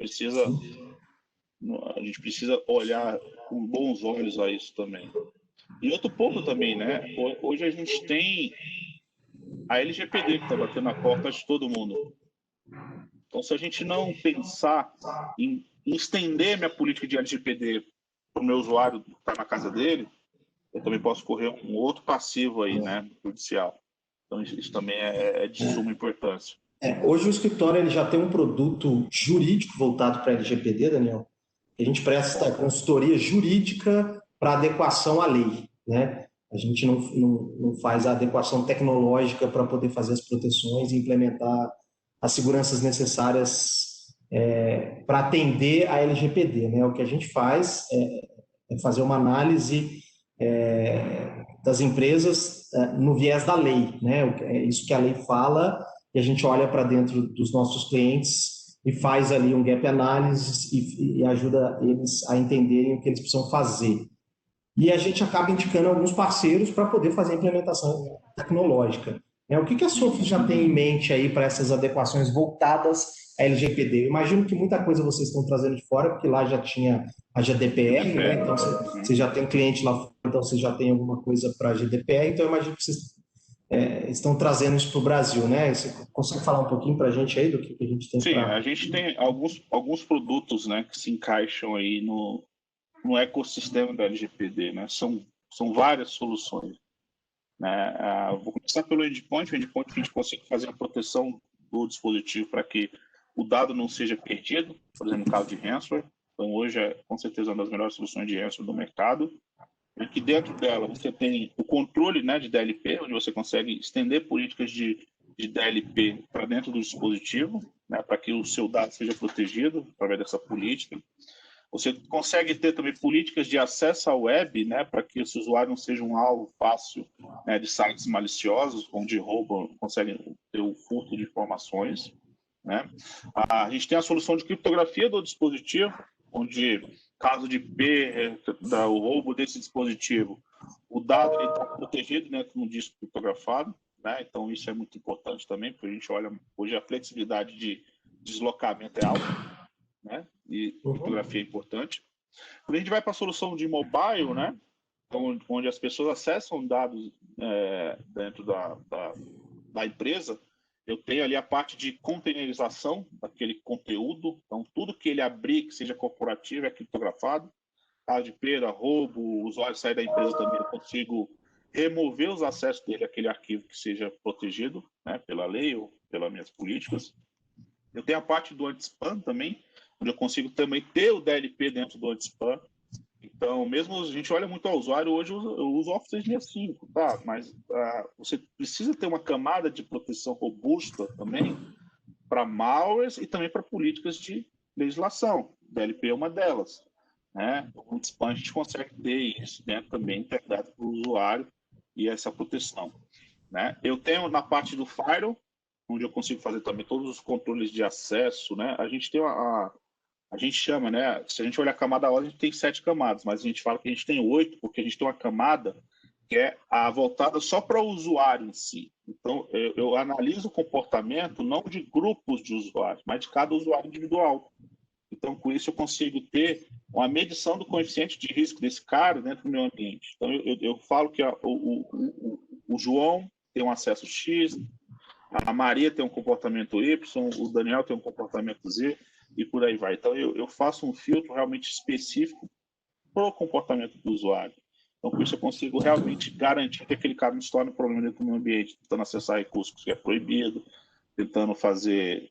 C: precisa olhar com bons olhos a isso também. E outro ponto também, né? Hoje a gente tem a LGPD que está batendo na porta de todo mundo. Então, se a gente não pensar em estender minha política de LGPD para o meu usuário que está na casa dele, eu também posso correr um outro passivo aí, né, judicial. Então, isso também é de suma importância.
B: Hoje o escritório ele já tem um produto jurídico voltado para a LGPD, Daniel. A gente presta consultoria jurídica para adequação à lei, né? A gente não faz a adequação tecnológica para poder fazer as proteções e implementar as seguranças necessárias para atender a LGPD, né? O que a gente faz é fazer uma análise das empresas no viés da lei, né? É isso que a lei fala e a gente olha para dentro dos nossos clientes e faz ali um gap analysis e ajuda eles a entenderem o que eles precisam fazer. E a gente acaba indicando alguns parceiros para poder fazer a implementação tecnológica. O que a Sophos já tem em mente aí para essas adequações voltadas à LGPD? Eu imagino que muita coisa vocês estão trazendo de fora, porque lá já tinha a GDPR, né? Então você já tem cliente lá fora, então você já tem alguma coisa para a GDPR, então eu imagino que vocês estão trazendo isso para o Brasil, né? Você consegue falar um pouquinho para a gente aí do que a gente tem para...
C: Sim, a gente tem alguns produtos, né, que se encaixam aí no ecossistema da LGPD, né? São várias soluções, né? Vou começar pelo endpoint. O endpoint a gente consegue fazer a proteção do dispositivo para que o dado não seja perdido, por exemplo, no caso de ransomware. Então, hoje é com certeza uma das melhores soluções de ransomware do mercado. E que dentro dela você tem o controle, né, de DLP, onde você consegue estender políticas de DLP para dentro do dispositivo, né, para que o seu dado seja protegido através dessa política. Você consegue ter também políticas de acesso à web, né, para que esse usuário não seja um alvo fácil, né, de sites maliciosos, onde roubam, conseguem ter o furto de informações, né? A gente tem a solução de criptografia do dispositivo, onde, caso de perda, o roubo desse dispositivo, o dado está protegido dentro de um disco criptografado, né? Então, isso é muito importante também, porque a gente olha hoje a flexibilidade de deslocamento é alta, né? E criptografia é importante. Quando a gente vai para a solução de mobile, né? Onde as pessoas acessam dados dentro da empresa, eu tenho ali a parte de containerização daquele conteúdo. Então, tudo que ele abrir, que seja corporativo, é criptografado. Caso de perda, roubo, o usuário sair da empresa também, eu consigo remover os acessos dele àquele arquivo que seja protegido, né, pela lei ou pelas minhas políticas. Eu tenho a parte do anti-spam também, onde eu consigo também ter o DLP dentro do anti-spam. Então, mesmo a gente olha muito ao usuário, hoje eu uso Office 365, tá? Mas você precisa ter uma camada de proteção robusta também para malwares e também para políticas de legislação. O DLP é uma delas, né? O anti-spam a gente consegue ter isso dentro também, integrado para o usuário e essa proteção, né? Eu tenho na parte do Firewall, onde eu consigo fazer também todos os controles de acesso, né? A gente tem a gente chama, né? Se a gente olhar a camada A, a gente tem 7 camadas, mas a gente fala que a gente tem 8, porque a gente tem uma camada que é a voltada só para o usuário em si. Então, eu analiso o comportamento não de grupos de usuários, mas de cada usuário individual. Então, com isso, eu consigo ter uma medição do coeficiente de risco desse cara dentro do meu ambiente. Então, eu falo que o João tem um acesso X, a Maria tem um comportamento Y, o Daniel tem um comportamento Z, e por aí vai. Então, eu faço um filtro realmente específico para o comportamento do usuário. Então, com isso, eu consigo realmente garantir que aquele cara não se torne um problema dentro do meu ambiente, tentando acessar recursos que é proibido, tentando fazer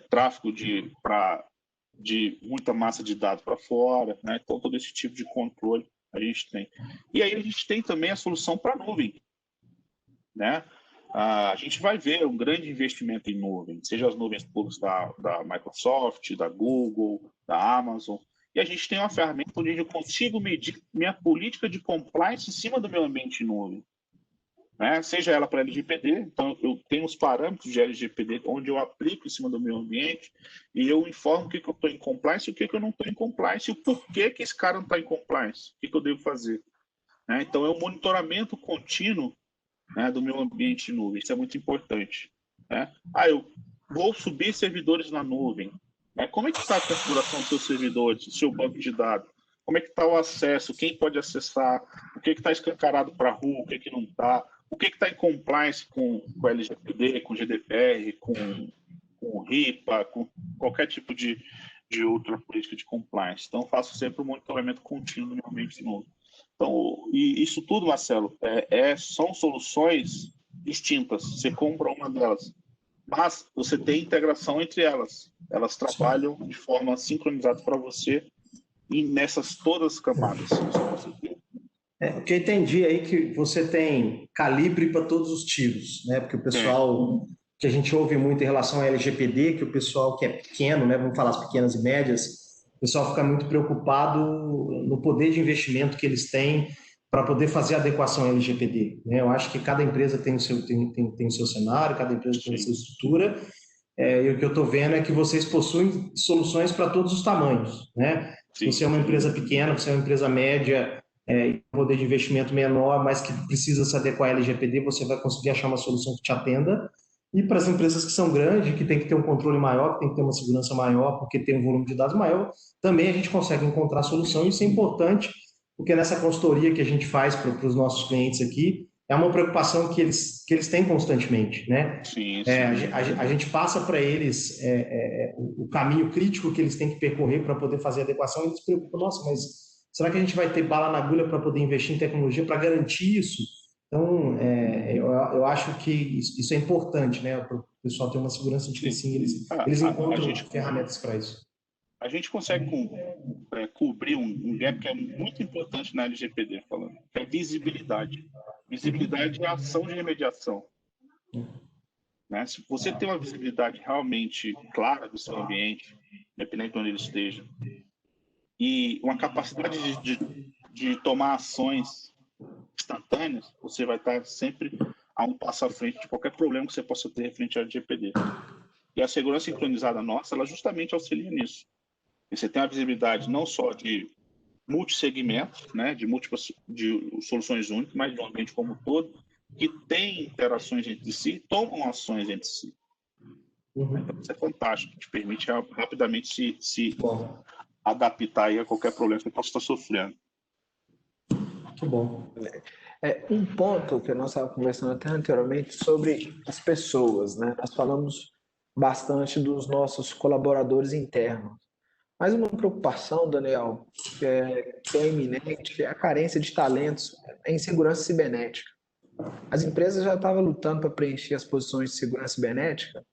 C: tráfego de muita massa de dados para fora, né? Então, todo esse tipo de controle a gente tem. E aí a gente tem também a solução para nuvem, né? A gente vai ver um grande investimento em nuvem, seja as nuvens públicas da Microsoft, da Google, da Amazon, e a gente tem uma ferramenta onde eu consigo medir minha política de compliance em cima do meu ambiente em nuvem, né? Seja ela para LGPD, então eu tenho os parâmetros de LGPD onde eu aplico em cima do meu ambiente e eu informo o que eu estou em compliance e o que eu não estou em compliance e o porquê que esse cara não está em compliance, o que eu devo fazer, né? Então é um monitoramento contínuo, né, do meu ambiente em nuvem, isso é muito importante, né? Eu vou subir servidores na nuvem, né? Como é que está a configuração dos seus servidores, do seu banco de dados? Como é que está o acesso? Quem pode acessar? O que está escancarado para a rua? O que não está? O que está em compliance com LGPD, com GDPR, com RIPA, com qualquer tipo de outra política de compliance? Então, faço sempre um monitoramento contínuo do meu ambiente em nuvem. Então, e isso tudo, Marcelo, são soluções distintas. Você compra uma delas, mas você tem integração entre elas. Elas trabalham de forma sincronizada para você e nessas todas as camadas.
B: O que eu entendi aí que você tem calibre para todos os tiros, né? Porque o pessoal que a gente ouve muito em relação ao LGPD, que o pessoal que é pequeno, né? Vamos falar as pequenas e médias, o pessoal fica muito preocupado no poder de investimento que eles têm para poder fazer a adequação ao LGPD, né? Eu acho que cada empresa tem o seu cenário, cada empresa tem a sua estrutura, e o que eu estou vendo é que vocês possuem soluções para todos os tamanhos, né? Se você é uma empresa pequena, você é uma empresa média, poder de investimento menor, mas que precisa se adequar à LGPD, você vai conseguir achar uma solução que te atenda. E para as empresas que são grandes, que tem que ter um controle maior, que tem que ter uma segurança maior, porque tem um volume de dados maior, também a gente consegue encontrar solução. Isso é importante, porque nessa consultoria que a gente faz para os nossos clientes aqui, é uma preocupação que eles têm constantemente, né?
C: Sim.
B: A gente passa para eles o caminho crítico que eles têm que percorrer para poder fazer a adequação, e eles se preocupam, nossa, mas será que a gente vai ter bala na agulha para poder investir em tecnologia para garantir isso? Então, eu acho que isso é importante, né? Para o pessoal ter uma segurança de que sim, eles encontram ferramentas para isso.
C: A gente consegue cobrir um gap que é muito importante na LGPD, falando, que é visibilidade. Visibilidade é a ação de remediação. Né? Se você tem uma visibilidade realmente clara do seu ambiente, independente de onde ele esteja, e uma capacidade de tomar ações instantâneas, você vai estar sempre a um passo à frente de qualquer problema que você possa ter referente ao LGPD. E a segurança sincronizada nossa, ela justamente auxilia nisso. E você tem a visibilidade não só de multissegmentos, né, de múltiplas soluções únicas, mas de um ambiente como um todo, que tem interações entre si, tomam ações entre si. Então, isso é fantástico, te permite rapidamente se adaptar aí a qualquer problema que você possa estar sofrendo.
B: Muito bom.
A: Um ponto que nós estávamos conversando até anteriormente sobre as pessoas, né? Nós falamos bastante dos nossos colaboradores internos. Mas uma preocupação, Daniel, que é iminente, é a carência de talentos em segurança cibernética. As empresas já estavam lutando para preencher as posições de segurança cibernética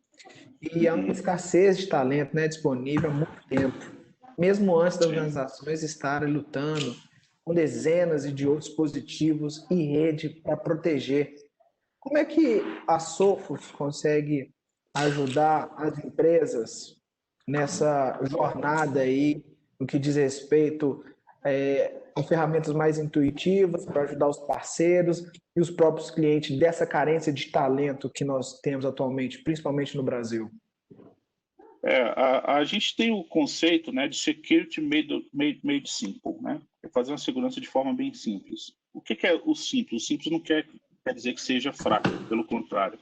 A: e há uma escassez de talento, né, disponível há muito tempo, mesmo antes das organizações estarem lutando com dezenas de outros dispositivos e rede para proteger. Como é que a Sophos consegue ajudar as empresas nessa jornada aí, no que diz respeito a ferramentas mais intuitivas para ajudar os parceiros e os próprios clientes dessa carência de talento que nós temos atualmente, principalmente no Brasil?
C: A gente tem o conceito, né, de security made simple, né? É fazer uma segurança de forma bem simples. O que é o simples? O simples não quer dizer que seja fraco, pelo contrário.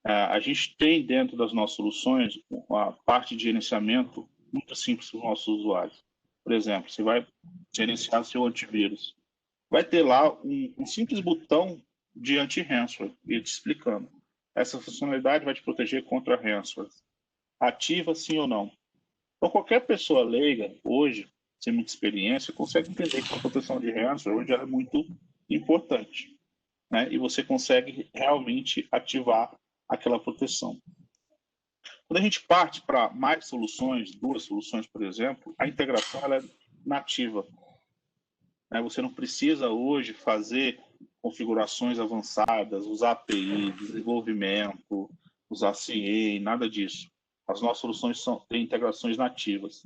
C: A gente tem dentro das nossas soluções a parte de gerenciamento muito simples para os nossos usuários. Por exemplo, você vai gerenciar seu antivírus. Vai ter lá um simples botão de anti-ransomware, ele te explicando. essa funcionalidade vai te proteger contra ransomware. Ativa sim ou não? Então, qualquer pessoa leiga, hoje, sem muita experiência, consegue entender que a proteção de ransomware hoje ela é muito importante, né? E você consegue realmente ativar aquela proteção. Quando a gente parte para mais soluções, 2 soluções, por exemplo, a integração ela é nativa. Né? Você não precisa hoje fazer configurações avançadas, usar API, desenvolvimento, usar CA, nada disso. As nossas soluções têm integrações nativas.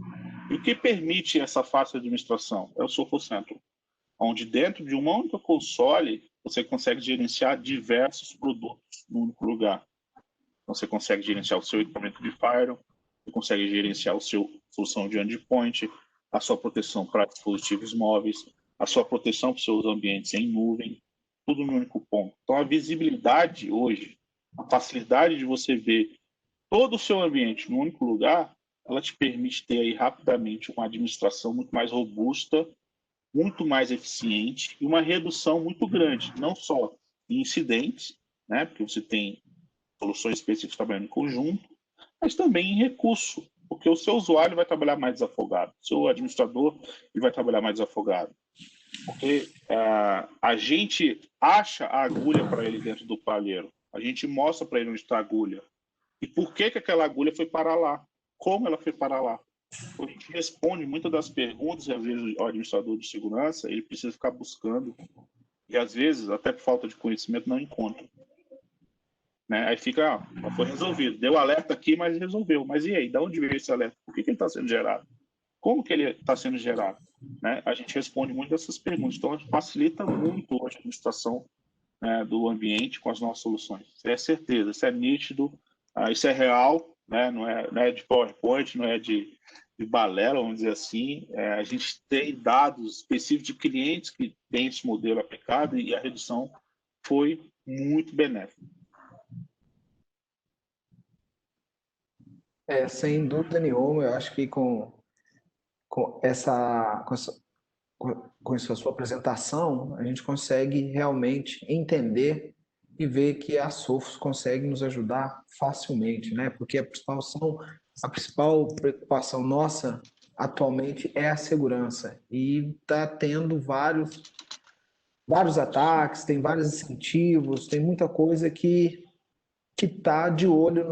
C: E o que permite essa fácil administração? É o Sophos Central, onde dentro de uma única console você consegue gerenciar diversos produtos num único lugar. Então, você consegue gerenciar o seu equipamento de firewall, você consegue gerenciar a sua solução de endpoint, a sua proteção para dispositivos móveis, a sua proteção para os seus ambientes em nuvem, tudo no único ponto. Então, a visibilidade hoje, a facilidade de você ver todo o seu ambiente no único lugar, ela te permite ter aí rapidamente uma administração muito mais robusta, muito mais eficiente e uma redução muito grande, não só em incidentes, né, porque você tem soluções específicas trabalhando em conjunto, mas também em recurso, porque o seu usuário vai trabalhar mais desafogado, o seu administrador ele vai trabalhar mais desafogado, porque a gente acha a agulha para ele dentro do palheiro, a gente mostra para ele onde está a agulha, e por que aquela agulha foi parar lá, como ela foi parar lá. A gente responde muitas das perguntas e às vezes o administrador de segurança ele precisa ficar buscando e às vezes, até por falta de conhecimento, não encontra. Né? Aí fica, foi resolvido. Deu alerta aqui, mas resolveu. Mas e aí? De onde veio esse alerta? Por que ele está sendo gerado? Como que ele está sendo gerado? Né? A gente responde muito essas perguntas. Então, facilita muito a administração, né, do ambiente com as nossas soluções. Isso é certeza, isso é nítido, isso é real, né? Não é de PowerPoint, não é de balela, vamos dizer assim. A gente tem dados específicos de clientes que têm esse modelo aplicado e a redução foi muito benéfica.
A: Sem dúvida nenhuma, eu acho que com essa sua apresentação, a gente consegue realmente entender e ver que a Sophos consegue nos ajudar facilmente, né? Porque a principal preocupação nossa atualmente é a segurança e está tendo vários ataques, tem vários incentivos, tem muita coisa que está de olho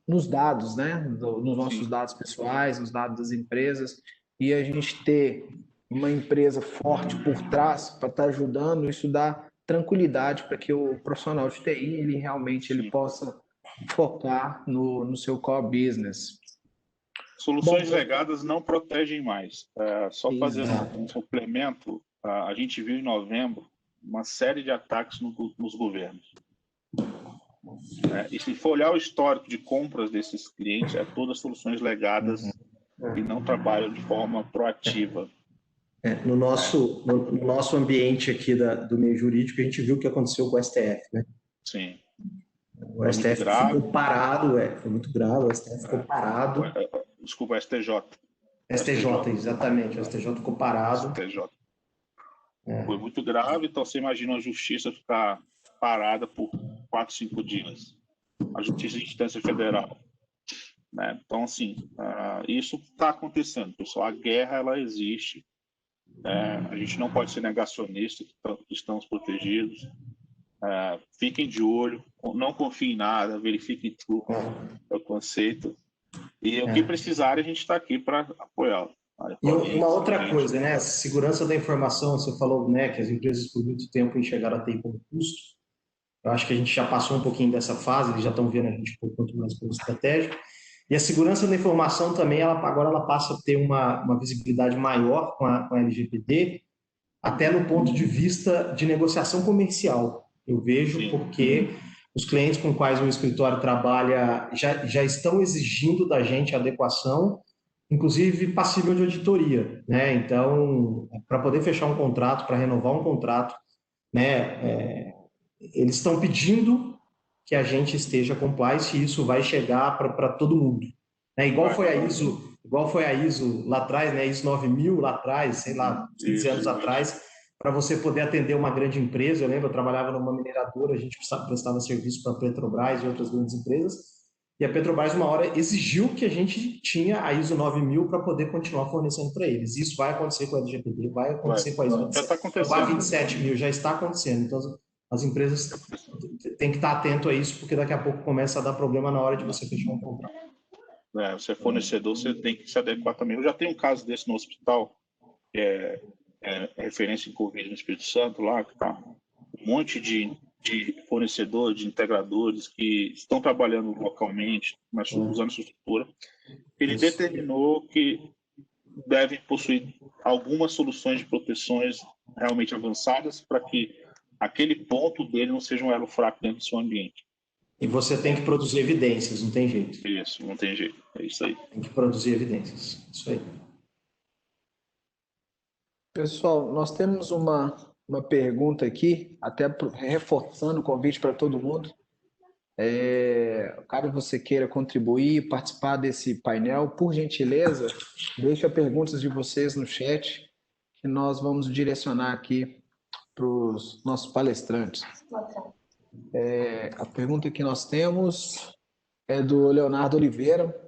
A: nos dados, né? Nos nossos
C: Sim.
A: dados pessoais, nos dados das empresas, e a gente ter uma empresa forte por trás para estar ajudando, isso dá tranquilidade para que o profissional de TI ele realmente ele possa focar no seu core business.
C: Soluções legadas não protegem mais. Só fazendo um complemento, a gente viu em novembro uma série de ataques nos governos. E se for olhar o histórico de compras desses clientes, todas soluções legadas e não trabalham de forma proativa.
B: No nosso ambiente aqui do meio jurídico, a gente viu o que aconteceu com o STF, né?
C: Sim.
B: O STF ficou parado, foi muito grave, o STF ficou parado.
C: Desculpa, STJ.
B: STJ, exatamente, o STJ ficou parado.
C: STJ. Foi muito grave, então você imagina a justiça ficar parada por 4, 5 dias. A justiça de instância federal. Né? Então, assim, isso está acontecendo, pessoal. A guerra, ela existe. A gente não pode ser negacionista que estamos protegidos. Fiquem de olho, não confiem em nada, verifiquem tudo, é o conceito. E o que precisarem, a gente está aqui para apoiá-lo.
B: E uma outra coisa, né? Segurança da informação, você falou, né, que as empresas por muito tempo enxergaram a TI como custo. Eu acho que a gente já passou um pouquinho dessa fase, eles já estão vendo a gente quanto mais como estratégia. E a segurança da informação também, agora ela passa a ter uma visibilidade maior com a LGPD, até no ponto de vista de negociação comercial. Eu vejo porque os clientes com quais o escritório trabalha já estão exigindo da gente adequação, inclusive passível de auditoria, né? Então, para poder fechar um contrato, para renovar um contrato, né, eles estão pedindo que a gente esteja compliance e isso vai chegar para todo mundo. Né? Igual foi a ISO lá atrás, né? ISO 9000 lá atrás, sei lá, 15 anos atrás, para você poder atender uma grande empresa. Eu lembro, eu trabalhava numa mineradora, a gente prestava serviço para a Petrobras e outras grandes empresas, e a Petrobras, uma hora, exigiu que a gente tinha a ISO 9000 para poder continuar fornecendo para eles. Isso vai acontecer com a LGPD, vai acontecer com a ISO
C: Já está
B: 27.
C: acontecendo.
B: A 27000 já está acontecendo. Então, as empresas têm que estar atento a isso, porque daqui a pouco começa a dar problema na hora de você fechar um contrato.
C: Você é fornecedor, você tem que se adequar também. Eu já tenho um caso desse no hospital, que é referência em Covid no Espírito Santo, lá, que tá um monte de fornecedores, de integradores que estão trabalhando localmente, mas usando essa estrutura. Ele determinou que devem possuir algumas soluções de proteções realmente avançadas para que aquele ponto dele não seja um elo fraco dentro do seu ambiente.
B: E você tem que produzir evidências, não tem jeito.
C: Isso, não tem jeito. É isso aí.
B: Tem que produzir evidências. Isso aí.
A: Pessoal, nós temos uma pergunta aqui, até reforçando o convite para todo mundo. Caso você queira contribuir, participar desse painel, por gentileza, deixe as perguntas de vocês no chat, que nós vamos direcionar aqui para os nossos palestrantes. A pergunta que nós temos é do Leonardo Oliveira.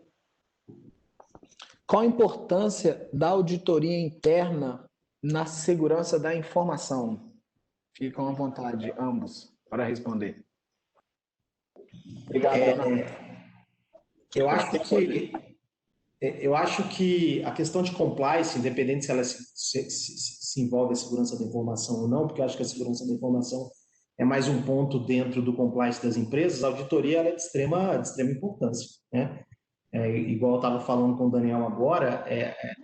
A: Qual a importância da auditoria interna na segurança da informação? Ficam à vontade, ambos, para responder. Obrigado, Leonardo.
B: Eu acho que a questão de compliance, independente se ela se envolve a segurança da informação ou não, porque eu acho que a segurança da informação é mais um ponto dentro do compliance das empresas, a auditoria ela é de extrema importância, né? Igual eu estava falando com o Daniel agora,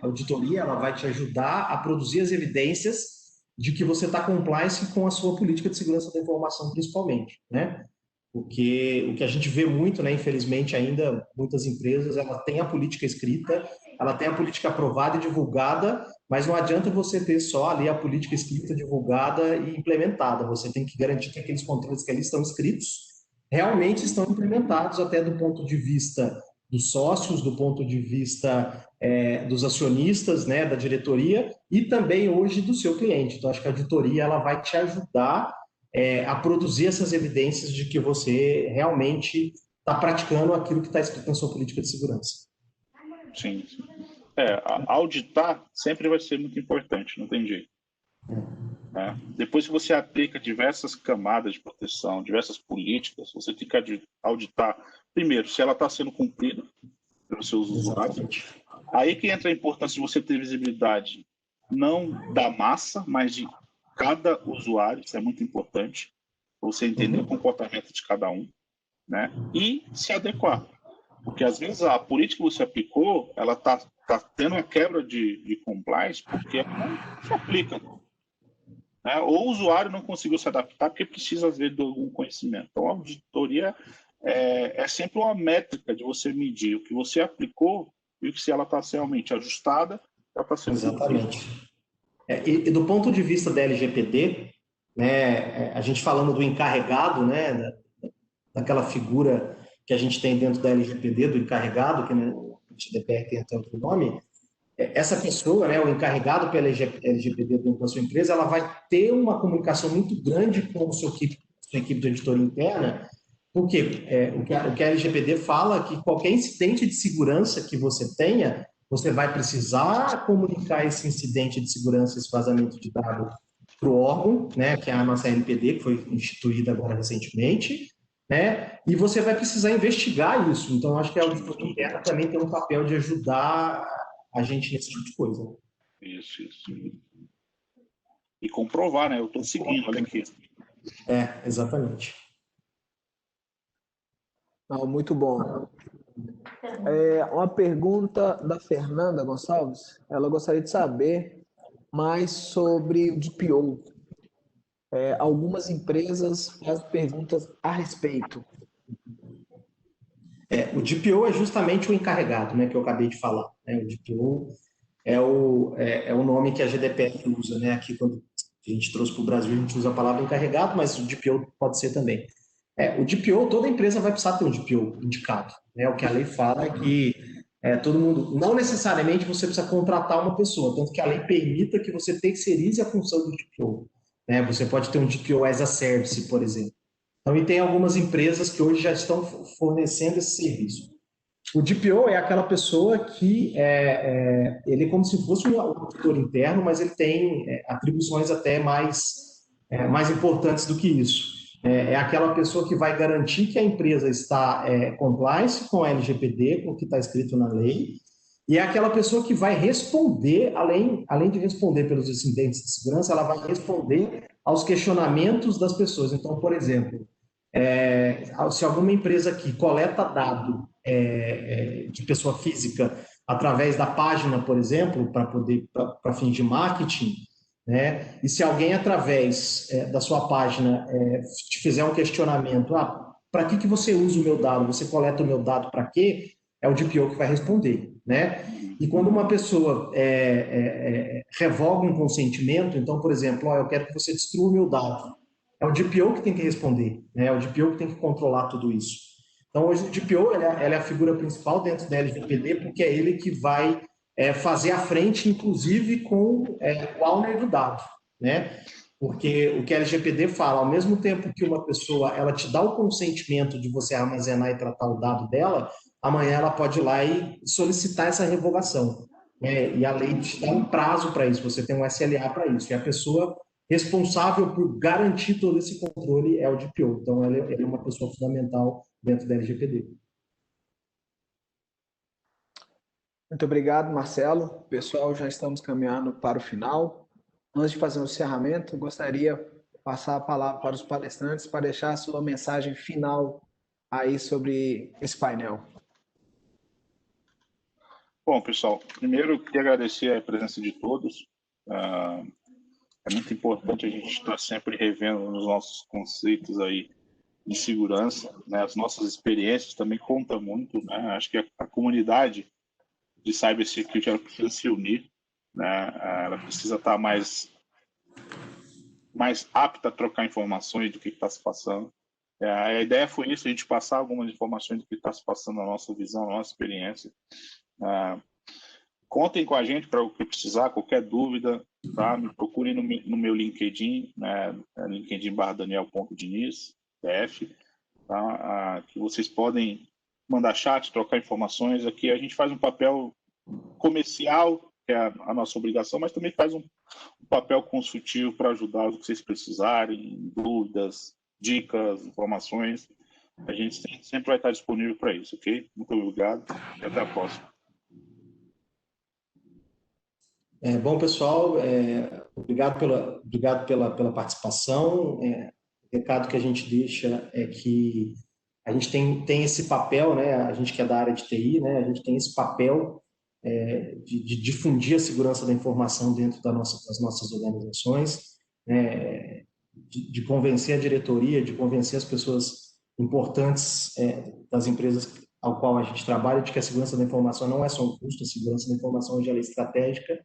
B: a auditoria ela vai te ajudar a produzir as evidências de que você está compliance com a sua política de segurança da informação, principalmente, né? Porque o que a gente vê muito, né, infelizmente ainda, muitas empresas, ela tem a política escrita, ela tem a política aprovada e divulgada, mas não adianta você ter só ali a política escrita, divulgada e implementada. Você tem que garantir que aqueles controles que ali estão escritos realmente estão implementados, até do ponto de vista dos sócios, do ponto de vista dos acionistas, né, da diretoria e também hoje do seu cliente. Então, acho que a auditoria ela vai te ajudar a produzir essas evidências de que você realmente está praticando aquilo que está escrito na sua política de segurança.
C: Sim. Auditar sempre vai ser muito importante, não tem jeito. Depois que você aplica diversas camadas de proteção, diversas políticas, você tem que auditar, primeiro, se ela está sendo cumprida pelos seus usuários. Aí que entra a importância de você ter visibilidade, não da massa, mas de cada usuário. Isso é muito importante, para você entender o comportamento de cada um, né? E se adequar. Porque, às vezes, a política que você aplicou, ela está tendo uma quebra de compliance porque ela não se aplica. Né? Ou o usuário não conseguiu se adaptar porque precisa, às vezes, de algum conhecimento. Então, a auditoria é sempre uma métrica de você medir o que você aplicou e se ela está realmente ajustada, ela está sendo...
B: Exatamente. E do ponto de vista da LGPD, né, a gente falando do encarregado, né, daquela figura que a gente tem dentro da LGPD, do encarregado, que no GDPR tem até outro nome, essa pessoa, né, o encarregado pela LGPD dentro da sua empresa, ela vai ter uma comunicação muito grande com a sua equipe de auditoria interna, porque o que a LGPD fala é que qualquer incidente de segurança que você tenha, você vai precisar comunicar esse incidente de segurança, esse vazamento de dados para o órgão, né, que é a nossa LPD, que foi instituída agora recentemente, né, e você vai precisar investigar isso. Então, acho que a auditoria interna também tem um papel de ajudar a gente nesse tipo de coisa.
C: Isso. E comprovar, né? Eu estou seguindo, olha aqui.
B: Exatamente.
A: Muito bom. Uma pergunta da Fernanda Gonçalves. Ela gostaria de saber mais sobre o DPO. Algumas empresas fazem perguntas a respeito.
B: O DPO é justamente o encarregado, né, que eu acabei de falar. Né? O DPO é o nome que a GDPR usa. Né? Aqui, quando a gente trouxe para o Brasil, a gente usa a palavra encarregado, mas o DPO pode ser também. O DPO, toda empresa vai precisar ter um DPO indicado. Né? O que a lei fala é que todo mundo, não necessariamente você precisa contratar uma pessoa, tanto que a lei permita que você terceirize a função do DPO. Né? Você pode ter um DPO as a service, por exemplo. Então, e tem algumas empresas que hoje já estão fornecendo esse serviço. O DPO é aquela pessoa que ele é como se fosse um auditor interno, mas ele tem atribuições até mais importantes do que isso. É aquela pessoa que vai garantir que a empresa está compliance com a LGPD, com o que está escrito na lei, e é aquela pessoa que vai responder, além de responder pelos incidentes de segurança, ela vai responder aos questionamentos das pessoas. Então, por exemplo, se alguma empresa aqui coleta dado de pessoa física através da página, por exemplo, para fins de marketing, né? E se alguém através da sua página te fizer um questionamento, para que você usa o meu dado? Você coleta o meu dado para quê? É o DPO que vai responder, né? E quando uma pessoa revoga um consentimento, então, por exemplo, eu quero que você destrua o meu dado. É o DPO que tem que responder, né? É o DPO que tem que controlar tudo isso. Então, hoje o DPO ele é a figura principal dentro da LGPD, porque é ele que vai fazer a frente, inclusive, com o owner do dado, né? Porque o que a LGPD fala, ao mesmo tempo que uma pessoa ela te dá o consentimento de você armazenar e tratar o dado dela, amanhã ela pode ir lá e solicitar essa revogação. E a lei te dá um prazo para isso, você tem um SLA para isso. E a pessoa responsável por garantir todo esse controle é o DPO. Então, ele é uma pessoa fundamental dentro da LGPD.
A: Muito obrigado, Marcelo. Pessoal, já estamos caminhando para o final. Antes de fazer o encerramento, gostaria de passar a palavra para os palestrantes para deixar a sua mensagem final aí sobre esse painel.
C: Bom, pessoal, primeiro eu queria agradecer a presença de todos. É muito importante a gente estar sempre revendo os nossos conceitos aí de segurança, né? As nossas experiências também contam muito, né? Acho que a comunidade de cybersecurity ela precisa se unir, né? Ela precisa estar mais apta a trocar informações do que está se passando. A ideia foi isso, a gente passar algumas informações do que está se passando na nossa visão, na nossa experiência. Contem com a gente para o que precisar, qualquer dúvida, tá? Me procurem no meu LinkedIn, né? linkedin.daniel.diniz, PF, tá? Que vocês podem mandar chat, trocar informações. Aqui a gente faz um papel comercial, que é a nossa obrigação, mas também faz um papel consultivo para ajudar o que vocês precisarem, dúvidas, dicas, informações. A gente sempre vai estar disponível para isso, ok? Muito obrigado e até a próxima.
B: Bom, pessoal, obrigado pela participação. O recado que a gente deixa é que a gente tem esse papel, né? A gente que é da área de TI, né? A gente tem esse papel de difundir a segurança da informação dentro das nossas organizações, né? De convencer a diretoria, de convencer as pessoas importantes das empresas ao qual a gente trabalha de que a segurança da informação não é só um custo, a segurança da informação hoje é estratégica.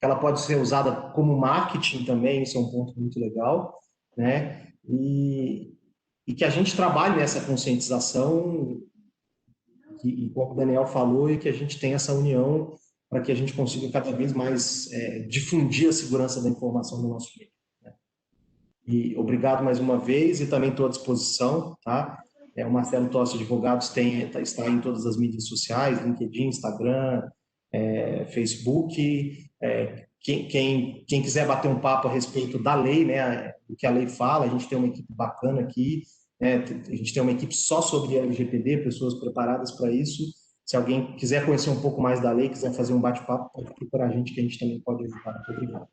B: Ela pode ser usada como marketing também, isso é um ponto muito legal, né? E que a gente trabalhe nessa conscientização e como o Daniel falou, e que a gente tenha essa união para que a gente consiga cada vez mais difundir a segurança da informação no nosso meio. Né? E obrigado mais uma vez e também estou à disposição, tá? O Marcelo Tossi Advogados está em todas as mídias sociais, LinkedIn, Instagram, Facebook. Quem quiser bater um papo a respeito da lei, né, o que a lei fala, a gente tem uma equipe bacana aqui, a gente tem uma equipe só sobre LGPD, pessoas preparadas para isso. Se alguém quiser conhecer um pouco mais da lei, quiser fazer um bate-papo, pode procurar a gente, que a gente também pode ajudar. Muito obrigado.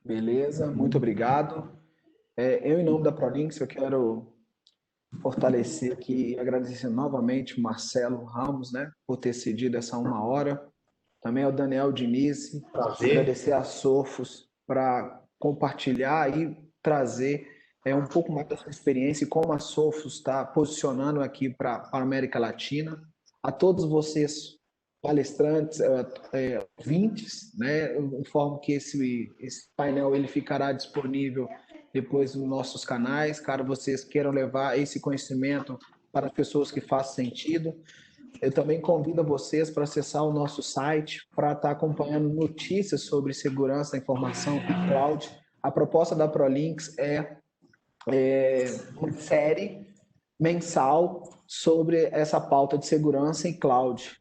A: Beleza, muito obrigado. Eu, em nome da ProLinks, eu quero fortalecer aqui e agradecer novamente o Marcelo Ramos, né, por ter cedido essa 1 hora. Também ao Daniel Diniz, agradecer a Sofos para compartilhar e trazer um pouco mais da sua experiência e como a Sofos está posicionando aqui para a América Latina. A todos vocês, palestrantes, ouvintes, né, eu informo que esse painel ele ficará disponível depois nos nossos canais, caso vocês queiram levar esse conhecimento para as pessoas que faz sentido. Eu também convido vocês para acessar o nosso site para estar acompanhando notícias sobre segurança da informação e cloud. A proposta da ProLinks é uma série mensal sobre essa pauta de segurança e cloud,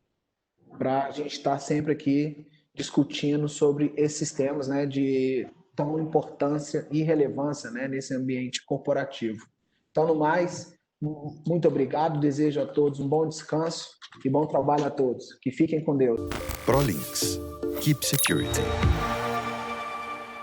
A: para a gente estar sempre aqui discutindo sobre esses temas, né, de tão importância e relevância, né, nesse ambiente corporativo. Então, no mais, muito obrigado, desejo a todos um bom descanso e bom trabalho a todos. Que fiquem com Deus.
D: ProLinks. Keep Security.